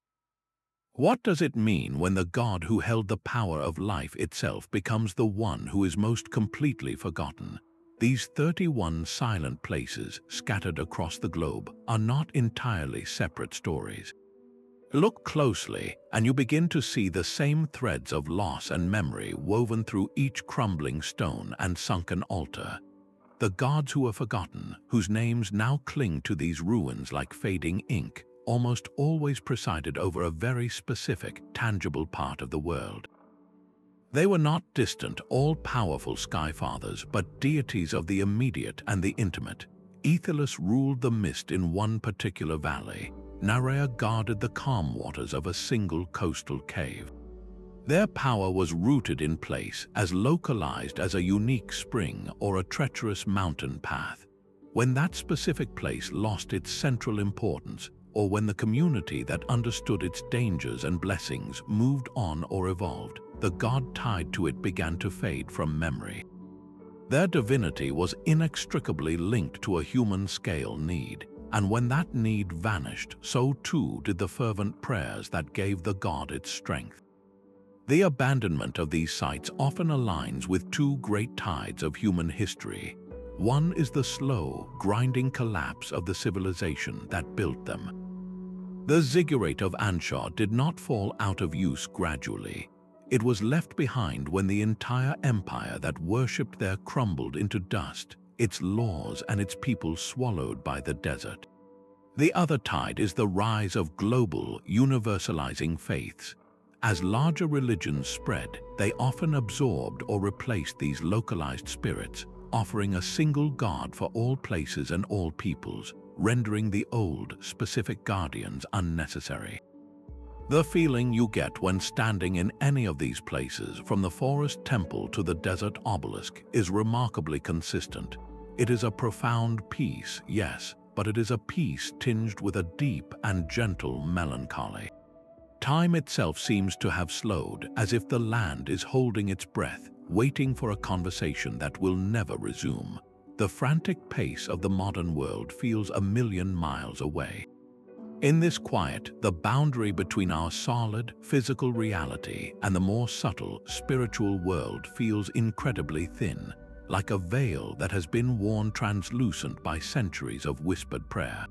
What does it mean when the god who held the power of life itself becomes the one who is most completely forgotten? These 31 silent places scattered across the globe are not entirely separate stories. Look closely, and you begin to see the same threads of loss and memory woven through each crumbling stone and sunken altar. The gods who are forgotten, whose names now cling to these ruins like fading ink, almost always presided over a very specific, tangible part of the world. They were not distant, all-powerful sky-fathers, but deities of the immediate and the intimate. Ethylus ruled the mist in one particular valley. Narea guarded the calm waters of a single coastal cave. Their power was rooted in place, as localized as a unique spring or a treacherous mountain path. When that specific place lost its central importance, or when the community that understood its dangers and blessings moved on or evolved, the god tied to it began to fade from memory. Their divinity was inextricably linked to a human-scale need, and when that need vanished, so too did the fervent prayers that gave the god its strength. The abandonment of these sites often aligns with two great tides of human history. One is the slow, grinding collapse of the civilization that built them. The Ziggurat of Anchar did not fall out of use gradually. It was left behind when the entire empire that worshipped there crumbled into dust, its laws and its people swallowed by the desert. The other tide is the rise of global, universalizing faiths. As larger religions spread, they often absorbed or replaced these localized spirits, offering a single god for all places and all peoples, rendering the old, specific guardians unnecessary. The feeling you get when standing in any of these places, from the forest temple to the desert obelisk, is remarkably consistent. It is a profound peace, yes, but it is a peace tinged with a deep and gentle melancholy. Time itself seems to have slowed, as if the land is holding its breath, waiting for a conversation that will never resume. The frantic pace of the modern world feels a million miles away. In this quiet, the boundary between our solid, physical reality and the more subtle, spiritual world feels incredibly thin, like a veil that has been worn translucent by centuries of whispered prayer.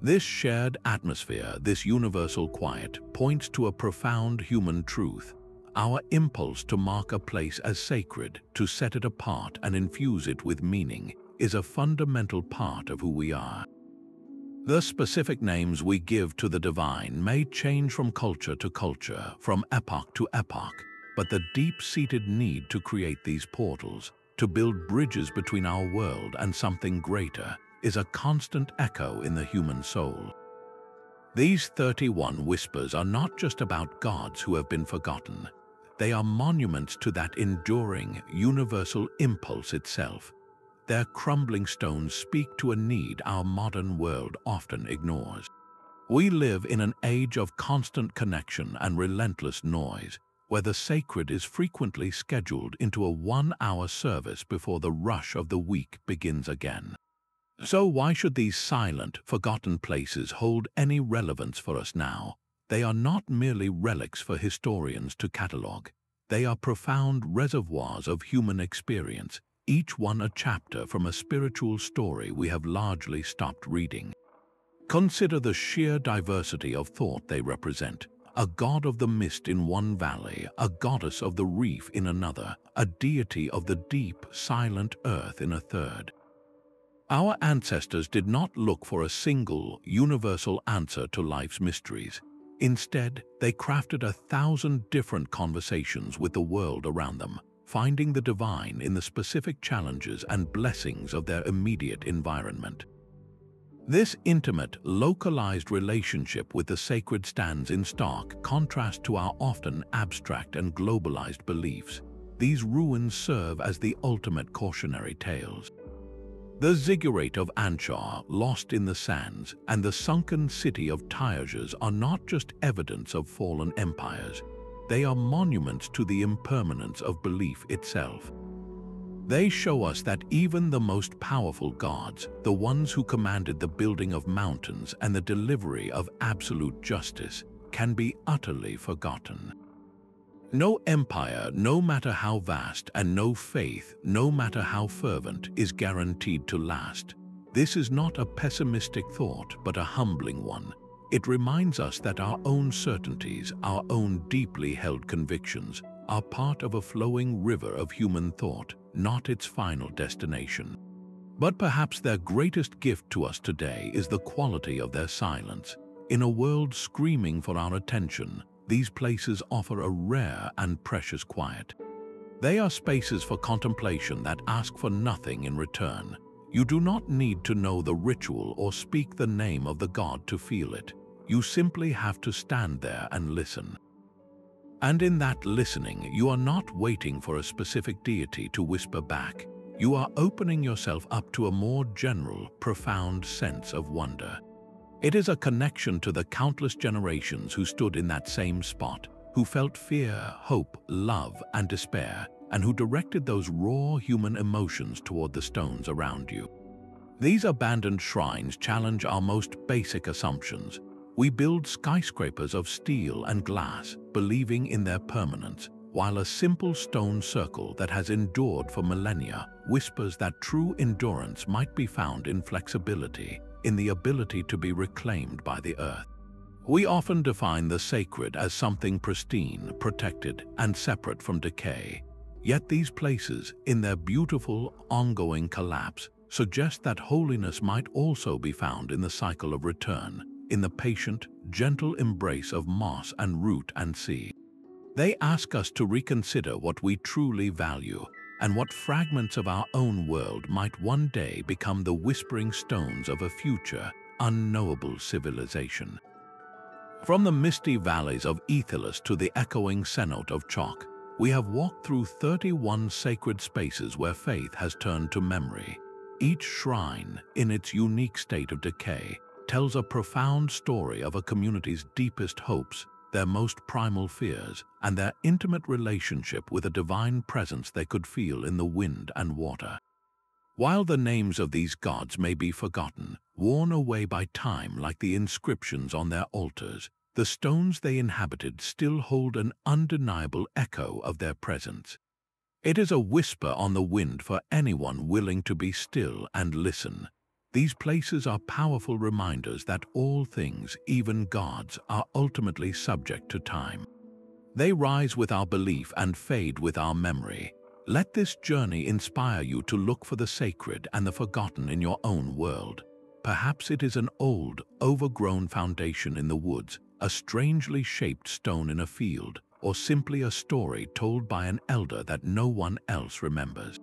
This shared atmosphere, this universal quiet, points to a profound human truth. Our impulse to mark a place as sacred, to set it apart and infuse it with meaning, is a fundamental part of who we are. The specific names we give to the divine may change from culture to culture, from epoch to epoch, but the deep-seated need to create these portals, to build bridges between our world and something greater, is a constant echo in the human soul. These 31 whispers are not just about gods who have been forgotten. They are monuments to that enduring, universal impulse itself. Their crumbling stones speak to a need our modern world often ignores. We live in an age of constant connection and relentless noise, where the sacred is frequently scheduled into a one-hour service before the rush of the week begins again. So why should these silent, forgotten places hold any relevance for us now? They are not merely relics for historians to catalogue. They are profound reservoirs of human experience, each one a chapter from a spiritual story we have largely stopped reading. Consider the sheer diversity of thought they represent. A god of the mist in one valley, a goddess of the reef in another, a deity of the deep, silent earth in a third. Our ancestors did not look for a single, universal answer to life's mysteries. Instead, they crafted 1,000 different conversations with the world around them, finding the divine in the specific challenges and blessings of their immediate environment. This intimate, localized relationship with the sacred stands in stark contrast to our often abstract and globalized beliefs. These ruins serve as the ultimate cautionary tales. The Ziggurat of Anchar, lost in the sands, and the sunken city of Tyres are not just evidence of fallen empires. They are monuments to the impermanence of belief itself. They show us that even the most powerful gods, the ones who commanded the building of mountains and the delivery of absolute justice, can be utterly forgotten. No empire, no matter how vast, and no faith, no matter how fervent, is guaranteed to last. This is not a pessimistic thought, but a humbling one. It reminds us that our own certainties, our own deeply held convictions, are part of a flowing river of human thought, not its final destination. But perhaps their greatest gift to us today is the quality of their silence. In a world screaming for our attention, these places offer a rare and precious quiet. They are spaces for contemplation that ask for nothing in return. You do not need to know the ritual or speak the name of the god to feel it. You simply have to stand there and listen. And in that listening, you are not waiting for a specific deity to whisper back. You are opening yourself up to a more general, profound sense of wonder. It is a connection to the countless generations who stood in that same spot, who felt fear, hope, love, and despair, and who directed those raw human emotions toward the stones around you. These abandoned shrines challenge our most basic assumptions. We build skyscrapers of steel and glass, believing in their permanence, while a simple stone circle that has endured for millennia whispers that true endurance might be found in flexibility, in the ability to be reclaimed by the earth. We often define the sacred as something pristine, protected, and separate from decay. Yet these places, in their beautiful, ongoing collapse, suggest that holiness might also be found in the cycle of return, in the patient, gentle embrace of moss and root and sea. They ask us to reconsider what we truly value, and what fragments of our own world might one day become the whispering stones of a future, unknowable civilization. From the misty valleys of Ethylus to the echoing cenote of chalk, we have walked through 31 sacred spaces where faith has turned to memory. Each shrine, in its unique state of decay, tells a profound story of a community's deepest hopes, their most primal fears, and their intimate relationship with a divine presence they could feel in the wind and water. While the names of these gods may be forgotten, worn away by time like the inscriptions on their altars, the stones they inhabited still hold an undeniable echo of their presence. It is a whisper on the wind for anyone willing to be still and listen. These places are powerful reminders that all things, even gods, are ultimately subject to time. They rise with our belief and fade with our memory. Let this journey inspire you to look for the sacred and the forgotten in your own world. Perhaps it is an old, overgrown foundation in the woods, a strangely shaped stone in a field, or simply a story told by an elder that no one else remembers.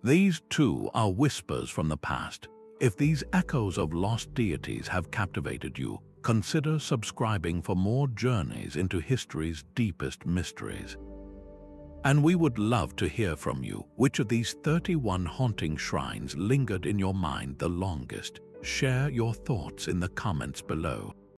These, too, are whispers from the past. If these echoes of lost deities have captivated you, consider subscribing for more journeys into history's deepest mysteries. And we would love to hear from you. Which of these 31 haunting shrines lingered in your mind the longest? Share your thoughts in the comments below.